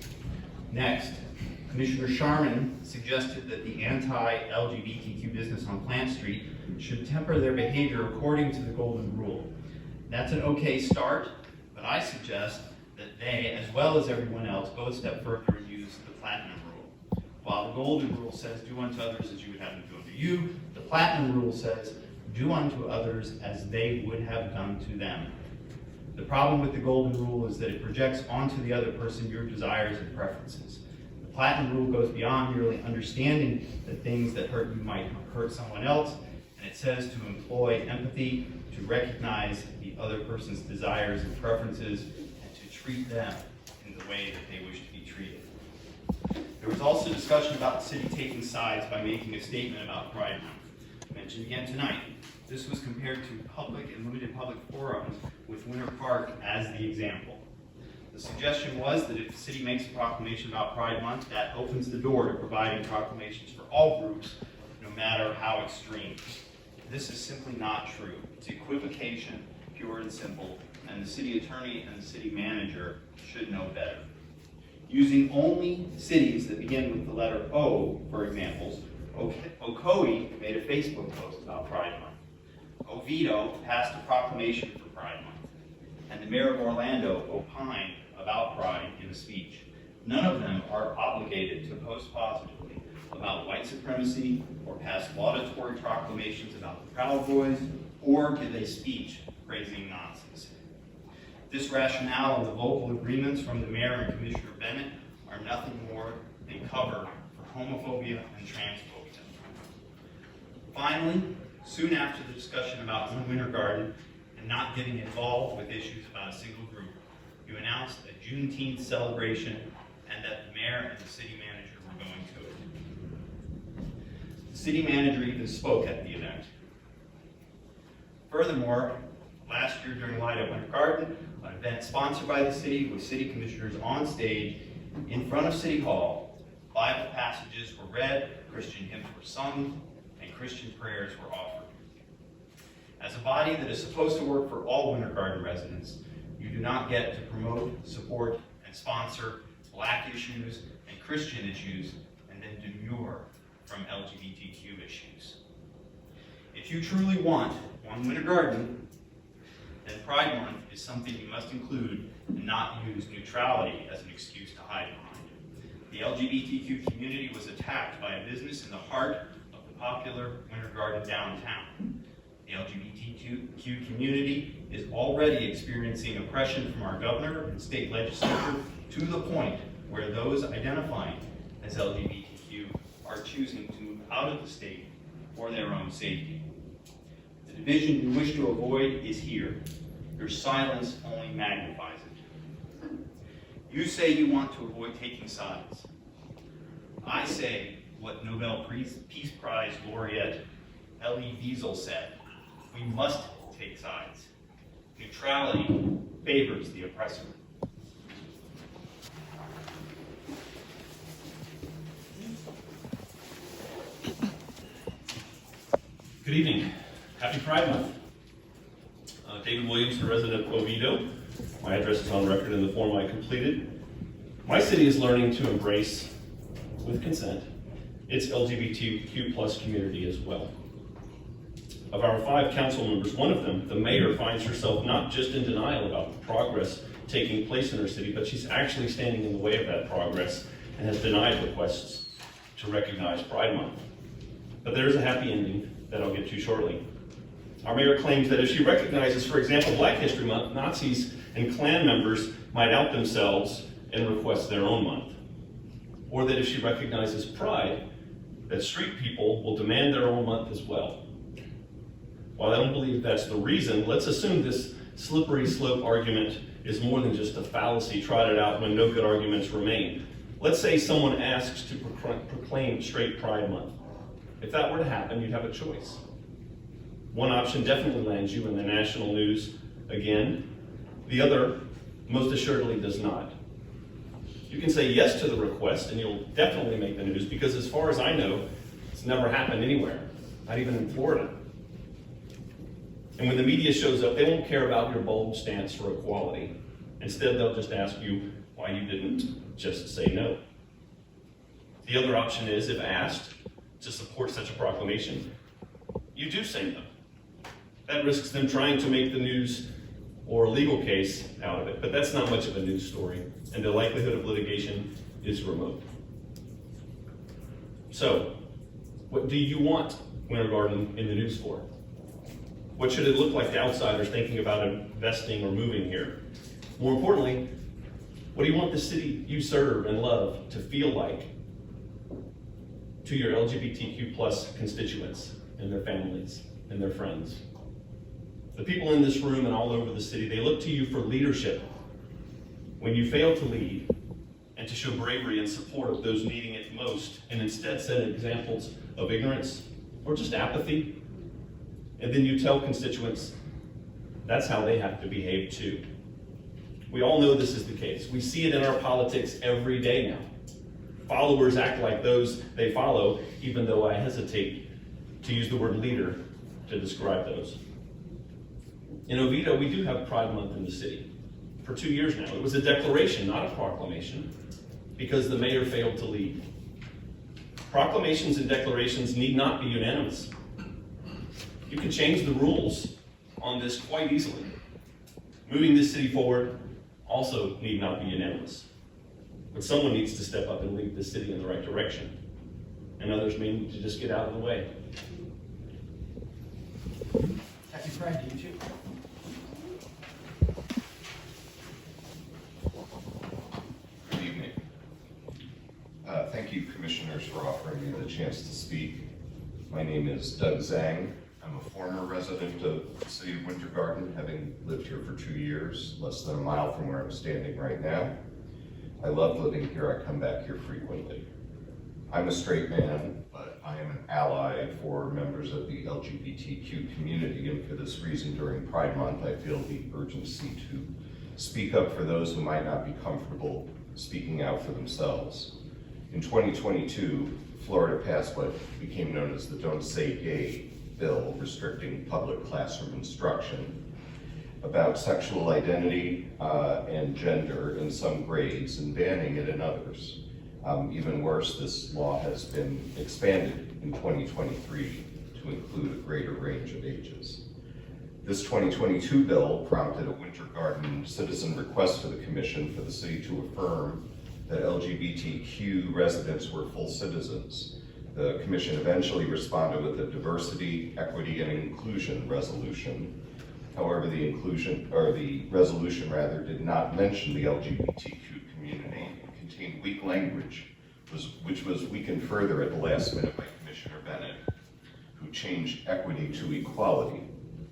Speaker 12: Next, Commissioner Sharman suggested that the anti-LGBTQ business on Plant Street should temper their behavior according to the Golden Rule. That's an okay start, but I suggest that they, as well as everyone else, go a step further and use the Platinum Rule. While the Golden Rule says, do unto others as you would have them do unto you, the Platinum Rule says, do unto others as they would have done to them. The problem with the golden rule is that it projects onto the other person your desires and preferences. The platinum rule goes beyond merely understanding that things that hurt you might hurt someone else, and it says to employ empathy, to recognize the other person's desires and preferences, and to treat them in the way that they wish to be treated. There was also discussion about the city taking sides by making a statement about Pride Month. Mentioned again tonight. This was compared to public and limited public forums with Winter Park as the example. The suggestion was that if the city makes a proclamation about Pride Month, that opens the door to providing proclamations for all groups, no matter how extreme. This is simply not true. It's equivocation, pure and simple, and the city attorney and the city manager should know better. Using only cities that begin with the letter O, for examples, Ocoee made a Facebook post about Pride Month. Oviedo passed a proclamation for Pride Month, and the mayor of Orlando opined about Pride in a speech. None of them are obligated to post positively about white supremacy or pass laudatory proclamations about the Proud Boys or give a speech praising Nazis. This rationale and the vocal agreements from the mayor and Commissioner Bennett are nothing more than cover for homophobia and transphobia. Finally, soon after the discussion about Winter Garden and not getting involved with issues about a single group, you announced a Juneteenth celebration and that the mayor and the city manager were going to it. The city manager even spoke at the event. Furthermore, last year during Light Up Winter Garden, an event sponsored by the city with city commissioners on stage in front of City Hall, Bible passages were read, Christian hymns were sung, and Christian prayers were offered. As a body that is supposed to work for all Winter Garden residents, you do not get to promote, support, and sponsor Black issues and Christian issues and then demur from LGBTQ issues. If you truly want one Winter Garden, then Pride Month is something you must include and not use neutrality as an excuse to hide behind. The LGBTQ community was attacked by a business in the heart of the popular Winter Garden downtown. The LGBTQ community is already experiencing oppression from our governor and state legislature to the point where those identifying as LGBTQ are choosing to move out of the state for their own safety. The division you wish to avoid is here. Your silence only magnifies it. You say you want to avoid taking sides. I say what Nobel Peace Prize laureate Elie Wiesel said: we must take sides. Neutrality favors the oppressor.
Speaker 13: Good evening. Happy Pride Month. David Williams, a resident of Oviedo. My address is on record in the form I completed. My city is learning to embrace, with consent, its LGBTQ+ community as well. Of our 5 council members, one of them, the mayor, finds herself not just in denial about the progress taking place in her city, but she's actually standing in the way of that progress and has denied requests to recognize Pride Month. But there is a happy ending that I'll get to shortly. Our mayor claims that if she recognizes, for example, Black History Month, Nazis and Klan members might out themselves and request their own month. Or that if she recognizes Pride, that street people will demand their own month as well. While I don't believe that's the reason, let's assume this slippery slope argument is more than just a fallacy trotted out when no good arguments remain. Let's say someone asks to proclaim straight Pride Month. If that were to happen, you'd have a choice. One option definitely lands you in the national news again. The other, most assuredly, does not. You can say yes to the request and you'll definitely make the news because as far as I know, it's never happened anywhere, not even in Florida. And when the media shows up, they won't care about your bold stance for equality. Instead, they'll just ask you why you didn't just say no. The other option is, if asked to support such a proclamation, you do say no. That risks them trying to make the news or a legal case out of it, but that's not much of a news story, and the likelihood of litigation is remote. So, what do you want Winter Garden in the news for? What should it look like to outsiders thinking about investing or moving here? More importantly, what do you want the city you serve and love to feel like to your LGBTQ+ constituents and their families and their friends? The people in this room and all over the city, they look to you for leadership when you fail to lead and to show bravery and support of those needing it most, and instead set examples of ignorance or just apathy. And then you tell constituents that's how they have to behave too. We all know this is the case. We see it in our politics every day now. Followers act like those they follow, even though I hesitate to use the word leader to describe those. In Oviedo, we do have Pride Month in the city for 2 years now. It was a declaration, not a proclamation, because the mayor failed to lead. Proclamations and declarations need not be unanimous. You can change the rules on this quite easily. Moving this city forward also need not be unanimous. But someone needs to step up and lead the city in the right direction. And others may need to just get out of the way.
Speaker 3: Happy Pride to you too.
Speaker 14: Good evening. Thank you, commissioners, for offering me the chance to speak. My name is Doug Zhang. I'm a former resident of the city of Winter Garden, having lived here for 2 years, less than a mile from where I'm standing right now. I love living here. I come back here frequently. I'm a straight man, but I am an ally for members of the LGBTQ community, and for this reason, during Pride Month, I feel the urgency to speak up for those who might not be comfortable speaking out for themselves. In 2022, Florida passed what became known as the Don't Say Gay bill, restricting public classroom instruction about sexual identity and gender in some grades and banning it in others. Even worse, this law has been expanded in 2023 to include a greater range of ages. This 2022 bill prompted a Winter Garden citizen request to the Commission for the city to affirm that LGBTQ residents were full citizens. The Commission eventually responded with a diversity, equity, and inclusion resolution. However, the resolution did not mention the LGBTQ community. It contained weak language, which was weakened further at the last minute by Commissioner Bennett, who changed equity to equality.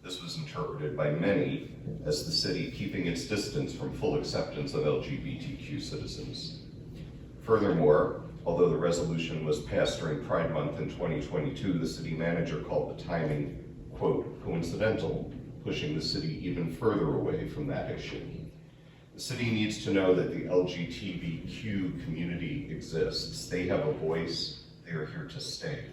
Speaker 14: This was interpreted by many as the city keeping its distance from full acceptance of LGBTQ citizens. Furthermore, although the resolution was passed during Pride Month in 2022, the city manager called the timing, quote, coincidental, pushing the city even further away from that issue. The city needs to know that the LGBTQ community exists. They have a voice. They are here to stay.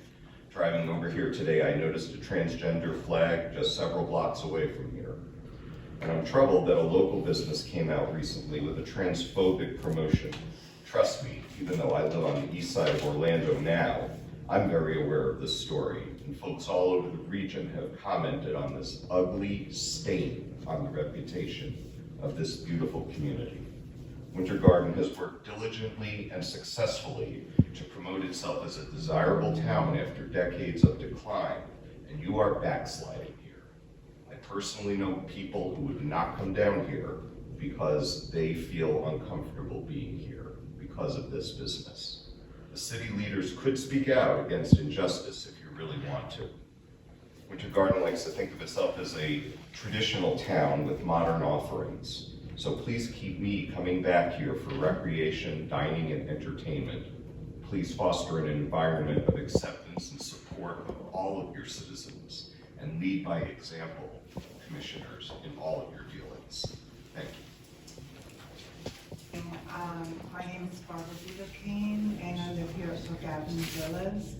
Speaker 14: Driving over here today, I noticed a transgender flag just several blocks away from here. And I'm troubled that a local business came out recently with a transphobic promotion. Trust me, even though I live on the east side of Orlando now, I'm very aware of this story, and folks all over the region have commented on this ugly stain on the reputation of this beautiful community. Winter Garden has worked diligently and successfully to promote itself as a desirable town after decades of decline, and you are backsliding here. I personally know people who would not come down here because they feel uncomfortable being here because of this business. The city leaders could speak out against injustice if you really want to. Winter Garden likes to think of itself as a traditional town with modern offerings. So please keep me coming back here for recreation, dining, and entertainment. Please foster an environment of acceptance and support of all of your citizens, and lead by example, commissioners, in all of your dealings. Thank you.
Speaker 15: My name is Barbara Kane, and I live here at Brook Avenue Villas.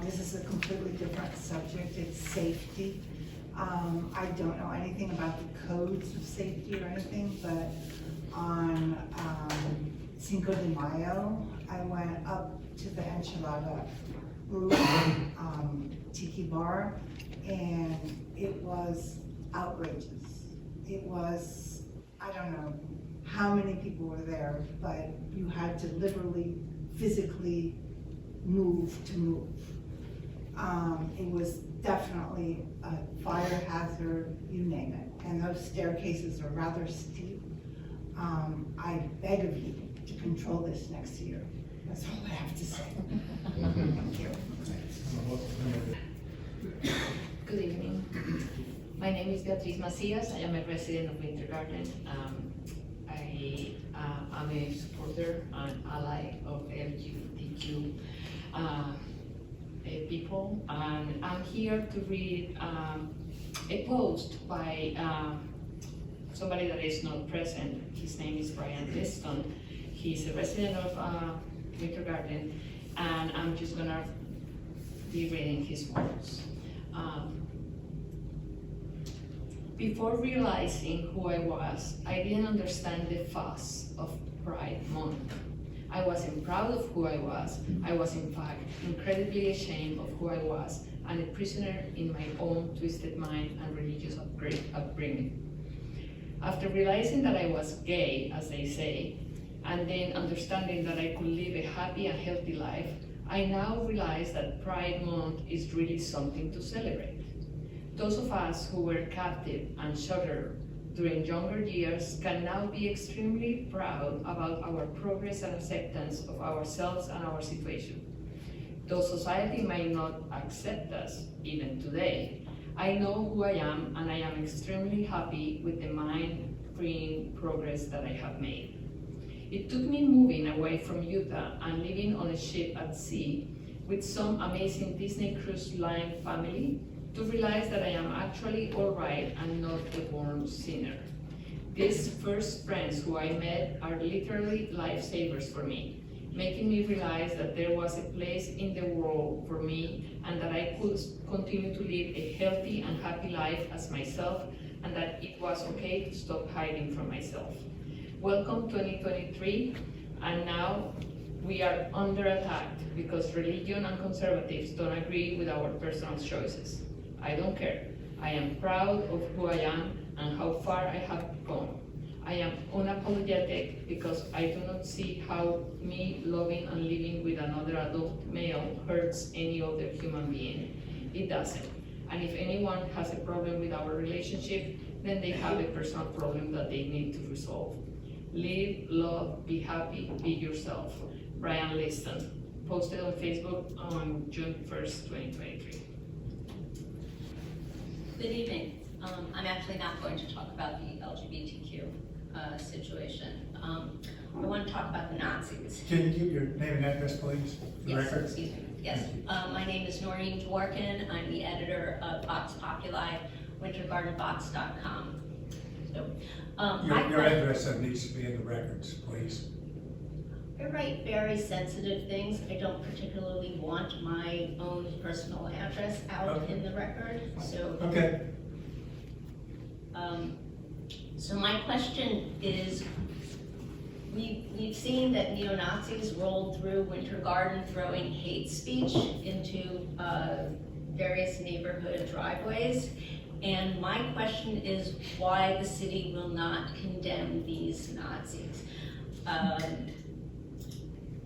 Speaker 15: This is a completely different subject. It's safety. I don't know anything about the codes of safety or anything, but on Cinco de Mayo, I went up to the Enchilada roof, tiki bar, and it was outrageous. It was, I don't know how many people were there, but you had to literally, physically move to move. It was definitely a fire hazard, you name it. And those staircases are rather steep. I beg of you to control this next year. That's all I have to say. Thank you.
Speaker 16: Good evening. My name is Beatriz Macias. I am a resident of Winter Garden. I am a supporter and ally of LGBTQ people, and I'm here to read a post by somebody that is not present. His name is Brian Liston. He's a resident of Winter Garden, and I'm just gonna be reading his words. Before realizing who I was, I didn't understand the fuss of Pride Month. I wasn't proud of who I was. I was in fact incredibly ashamed of who I was and a prisoner in my own twisted mind and religious upbringing. After realizing that I was gay, as they say, and then understanding that I could live a happy and healthy life, I now realize that Pride Month is really something to celebrate. Those of us who were captive and shuddered during younger years can now be extremely proud about our progress and acceptance of ourselves and our situation. Though society might not accept us, even today, I know who I am and I am extremely happy with the mind-freeing progress that I have made. It took me moving away from Utah and living on a ship at sea with some amazing Disney Cruise Line family to realize that I am actually all right and not a born sinner. These first friends who I met are literally lifesavers for me, making me realize that there was a place in the world for me and that I could continue to live a healthy and happy life as myself, and that it was okay to stop hiding from myself. Welcome 2023, and now we are under attack because religion and conservatives don't agree with our personal choices. I don't care. I am proud of who I am and how far I have gone. I am unapologetic because I do not see how me loving and living with another adult male hurts any other human being. It doesn't. And if anyone has a problem with our relationship, then they have a personal problem that they need to resolve. Live, love, be happy, be yourself. Brian Liston, posted on Facebook on June 1st, 2023.
Speaker 17: Good evening. I'm actually not going to talk about the LGBTQ situation. I want to talk about the Nazis.
Speaker 2: Can you give your name and address, please, for the
Speaker 17: Yes,
Speaker 2: record?
Speaker 17: excuse me. Yes. My name is Noreen Dworkin. I'm the editor of Vox Populi, wintergardenvox.com. So,
Speaker 2: Your address needs to be in the records, please.
Speaker 17: I write very sensitive things. I don't particularly want my own personal address out in the record. So,
Speaker 2: okay.
Speaker 17: So my question is, we've seen that neo-Nazis rolled through Winter Garden throwing hate speech into various neighborhood driveways. And my question is why the city will not condemn these Nazis.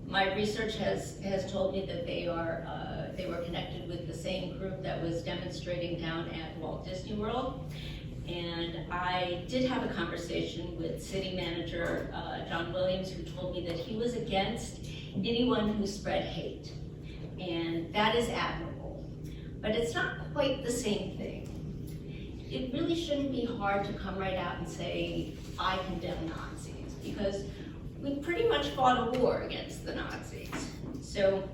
Speaker 17: My research has told me that they were connected with the same group that was demonstrating down at Walt Disney World. And I did have a conversation with city manager John Williams, who told me that he was against anyone who spread hate. And that is admirable, but it's not quite the same thing. It really shouldn't be hard to come right out and say, I condemn Nazis, because we pretty much fought a war against the Nazis. So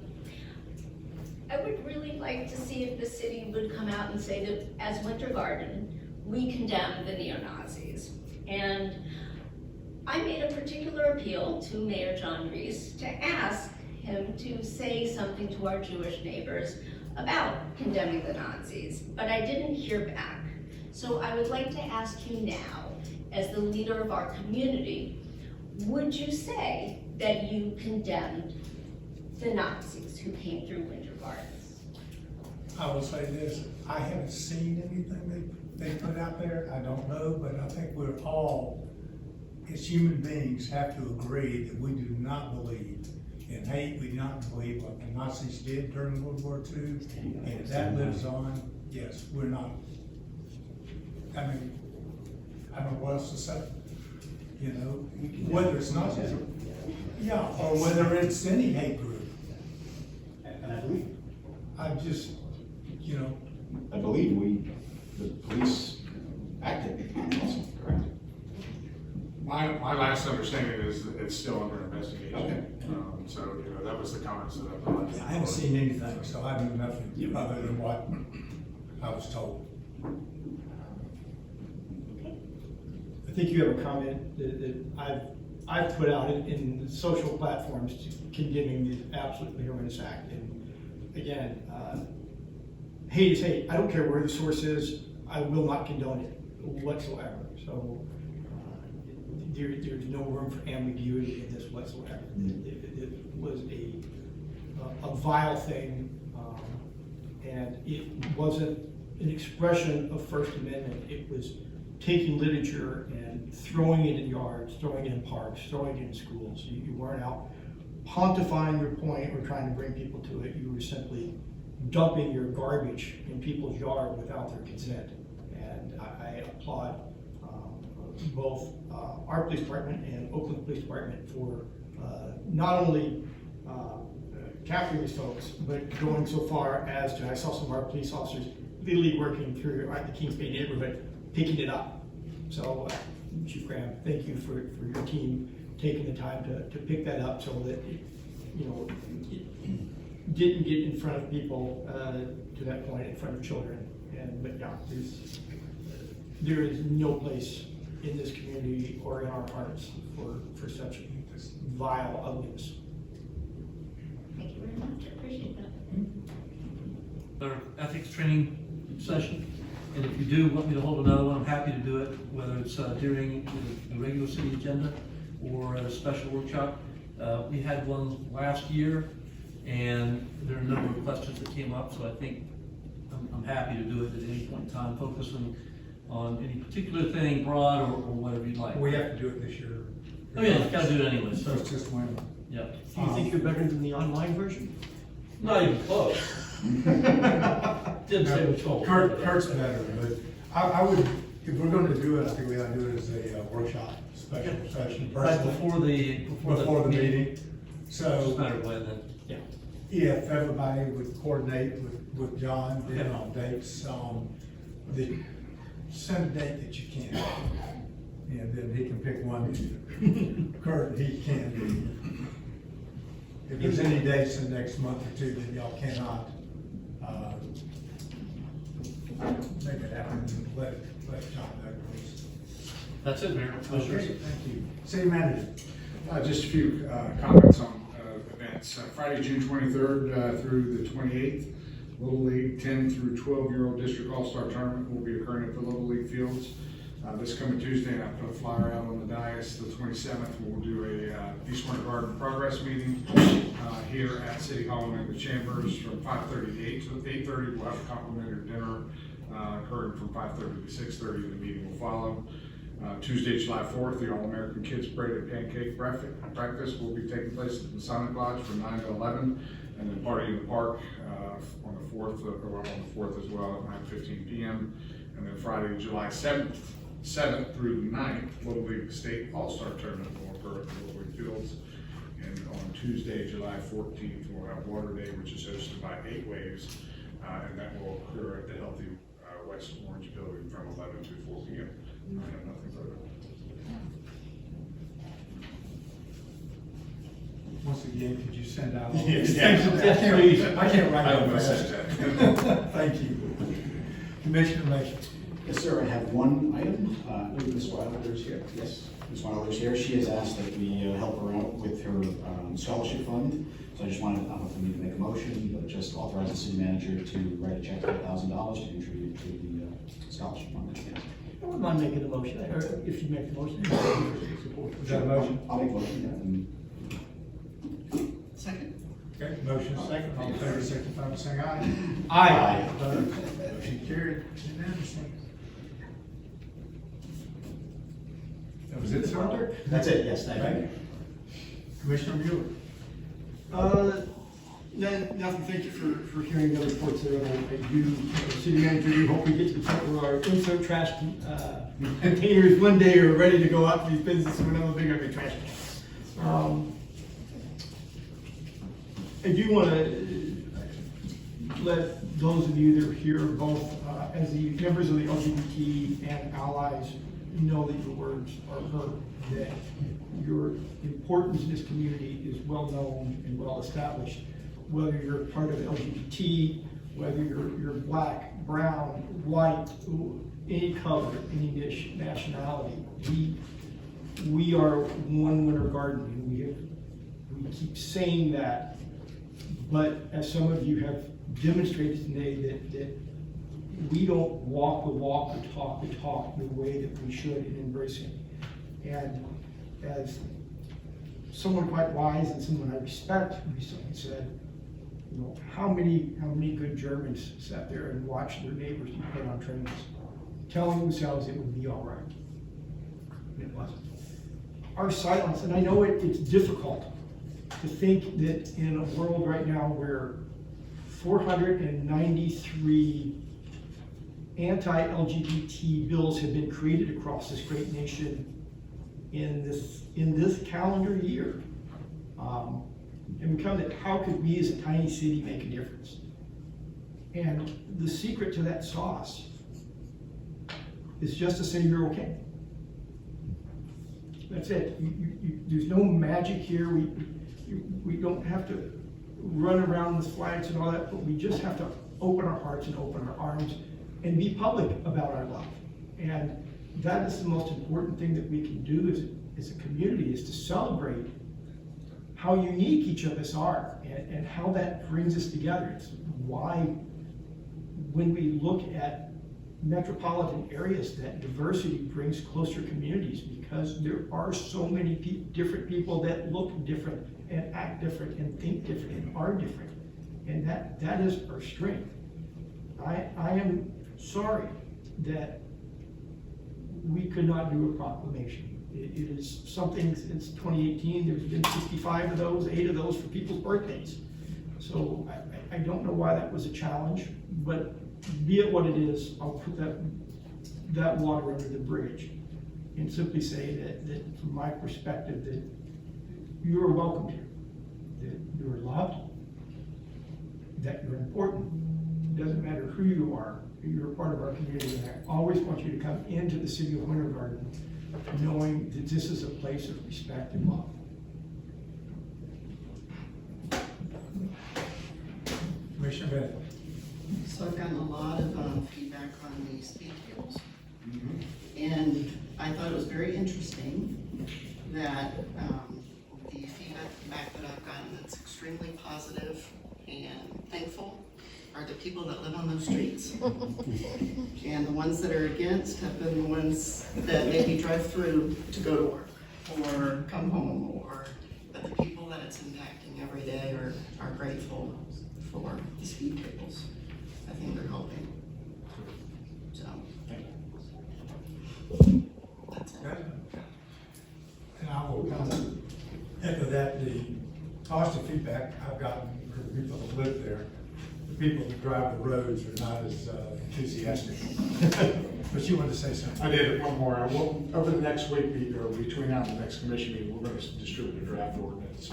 Speaker 17: I would really like to see if the city would come out and say that as Winter Garden, we condemn the neo-Nazis. And I made a particular appeal to Mayor John Rees to ask him to say something to our Jewish neighbors about condemning the Nazis, but I didn't hear back. So I would like to ask you now, as the leader of our community, would you say that you condemned the Nazis who came through Winter Gardens?
Speaker 2: I will say this, I haven't seen anything they put out there, I don't know, but I think we're all, as human beings, have to agree that we do not believe in hate, we do not believe what the Nazis did during World War II, and if that lives on, yes, we're not, I mean, I don't know what else to say. You know, whether it's not, yeah, or whether it's any hate group.
Speaker 5: And I believe,
Speaker 2: I just, you know,
Speaker 5: the police acted, also, correct?
Speaker 4: My last understanding is that it's still under investigation.
Speaker 5: Okay.
Speaker 4: So, you know, that was the comments that I provided.
Speaker 2: I haven't seen anything, so I know nothing other than what I was told.
Speaker 3: I think you have a comment that I've put out in social platforms condemning this absolutely horrendous act. And again, hate is hate. I don't care where the source is. I will not condone it whatsoever. So there's no room for ambiguity in this whatsoever. It was a vile thing, and it wasn't an expression of First Amendment. It was taking literature and throwing it in yards, throwing it in parks, throwing it in schools. You weren't out pontifying your point or trying to bring people to it. You were simply dumping your garbage in people's yard without their consent. And I applaud both our police department and Oakland Police Department for not only capturing these folks, but going so far as to, I saw some of our police officers literally working through the Kings Bay neighborhood, picking it up. So, Chief Graham, thank you for your team taking the time to pick that up so that it, you know, it didn't get in front of people to that point, in front of children. But yeah, there is no place in this community or in our hearts for such vile ugliness.
Speaker 17: Thank you very much, I appreciate that.
Speaker 7: Our ethics training session, and if you do want me to hold another one, I'm happy to do it, whether it's during the regular city agenda or at a special workshop. We had one last year, and there are a number of questions that came up, so I think I'm happy to do it at any point in time, focusing on any particular thing, broad or whatever you'd like.
Speaker 2: We have to do it this year.
Speaker 7: Oh yeah, gotta do it anyway,
Speaker 2: So it's just one.
Speaker 7: yeah.
Speaker 3: Do you think you're better than the online version?
Speaker 7: Not even close. Didn't say which one.
Speaker 2: Kurt's better, but I would, if we're gonna do it, I think we ought to do it as a workshop, special session.
Speaker 7: Right before the
Speaker 2: meeting. So,
Speaker 7: Just a matter of when then. Yeah.
Speaker 2: if everybody would coordinate with John, then on dates, send a date that you can. And then he can pick one. Kurt, he can. If there's any dates in the next month or two that y'all cannot, make it happen, let John know, please.
Speaker 7: That's it, Mayor.
Speaker 2: Okay, thank you. City manager.
Speaker 4: Just a few comments on events. Friday, June 23rd through the 28th, Little League 10 through 12-year-old District All-Star Tournament will be occurring at the Little League fields. This coming Tuesday, and I put a flyer out on the dais, the 27th, we'll do a East Winter Garden Progress meeting here at City Hall in the Chambers from 5:30 to 8. So at 8:30, we'll have a complimentary dinner occurring from 5:30 to 6:30, and the meeting will follow. Tuesday, July 4th, the All-American Kids Parade and Pancake Practice will be taking place at the Masonic Lodge from 9 to 11, and then Party in the Park on the 4th as well at 9:15 p.m. And then Friday, July 7th through the 9th, Little League State All-Star Tournament will occur at the Little League Fields. And on Tuesday, July 14th, we'll have Water Day, which is hosted by 8 Waves, and that will occur at the Healthy West Orange Building from 11 to 4 p.m. I have nothing further.
Speaker 2: Once again, could you send out?
Speaker 4: Yes,
Speaker 2: I can't write
Speaker 4: I
Speaker 2: that
Speaker 4: will
Speaker 2: fast.
Speaker 4: message that.
Speaker 2: Thank you. Commissioner Mason.
Speaker 5: Yes, sir, I have one item. Ms. Wilder's here. Yes, Ms. Wilder's here. She has asked that we help her out with her scholarship fund. So I just wanted, I don't know if we need to make a motion, but just authorize the city manager to write a check for $1,000 to contribute to the scholarship fund.
Speaker 3: I wouldn't mind making the motion, or if you make the motion. Support.
Speaker 2: Is that a motion?
Speaker 5: I'll make a motion,
Speaker 6: Second.
Speaker 2: Okay, motion second, all in favor, signify by saying aye.
Speaker 3: Aye.
Speaker 2: Opposed? Motion carried unanimously. That was it, sir?
Speaker 5: That's it, yes, thank you.
Speaker 2: Commissioner Mueller.
Speaker 3: Nothing, thank you for hearing the reports there. I do, city manager, we hope we get to the point where our insert trash containers one day are ready to go out to these businesses when I'm a big ugly trash can. I do want to let those of you that are here, both as the members of the LGBT and allies, know that your words are heard, that your importance in this community is well known and well established. Whether you're part of LGBT, whether you're black, brown, white, any color, any nationality, we are one winter garden, and we keep saying that. But as some of you have demonstrated today, that we don't walk the walk or talk the talk the way that we should in embracing. And as someone quite wise and someone I respect recently said, you know, how many good Germans sat there and watched their neighbors be put on trains, telling themselves it would be all right. And it wasn't. Our silence, and I know it's difficult to think that in a world right now where 493 anti-LGBT bills have been created across this great nation in this calendar year, and become that how could we as a tiny city make a difference? And the secret to that sauce is just to say you're okay. That's it. There's no magic here. We don't have to run around with flags and all that, but we just have to open our hearts and open our arms and be public about our love. And that is the most important thing that we can do as a community, is to celebrate how unique each of us are and how that brings us together. It's why when we look at metropolitan areas, that diversity brings closer communities, because there are so many different people that look different and act different and think different and are different. And that is our strength. I am sorry that we could not do a proclamation. It is something, since 2018, there's been 65 of those, 8 of those for people's birthdays. So I don't know why that was a challenge, but be it what it is, I'll put that water under the bridge and simply say that from my perspective, that you are welcome here, that you are loved, that you're important. It doesn't matter who you are, you're a part of our community, and I always want you to come into the city of Winter Garden knowing that this is a place of respect and love.
Speaker 2: Commissioner Bennett.
Speaker 6: So I've gotten a lot of feedback on the speed tables. And I thought it was very interesting that the feedback that I've gotten that's extremely positive and thankful are the people that live on those streets. And the ones that are against have been the ones that maybe drive through to go to work or come home, or but the people that it's impacting every day are grateful for the speed tables. I think they're helping. So that's it.
Speaker 2: And I will kind of echo that. The positive feedback I've gotten from people that live there, the people that drive the roads are not as enthusiastic. But you wanted to say something?
Speaker 4: I did one more. Over the next week, or between now and the next commission meeting, we're going to distribute a draft ordinance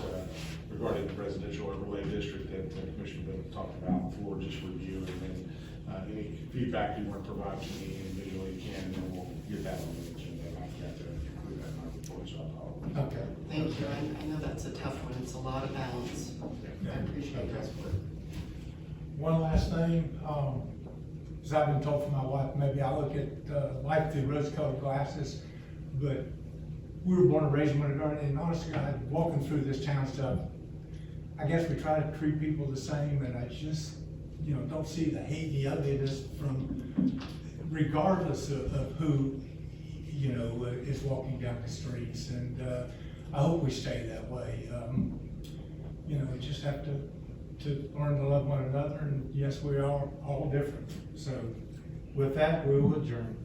Speaker 4: regarding the residential overlay district that the commission talked about before, just review, and then any feedback you want to provide to me individually, you can, and then we'll get that on the agenda. I forgot to include that in my report, so I'll call it.
Speaker 2: Okay.
Speaker 6: Thank you. I know that's a tough one. It's a lot of balance. I appreciate your support.
Speaker 2: One last thing, as I've been told from my wife, maybe I look at life through rose-colored glasses, but we were born and raised in Winter Garden, and honestly, walking through this town stuff, I guess we try to treat people the same, and I just, don't see the hate and the ugliness from, regardless of who, is walking down the streets, and I hope we stay that way. We just have to learn to love one another, and yes, we are all different. So with that, we will adjourn.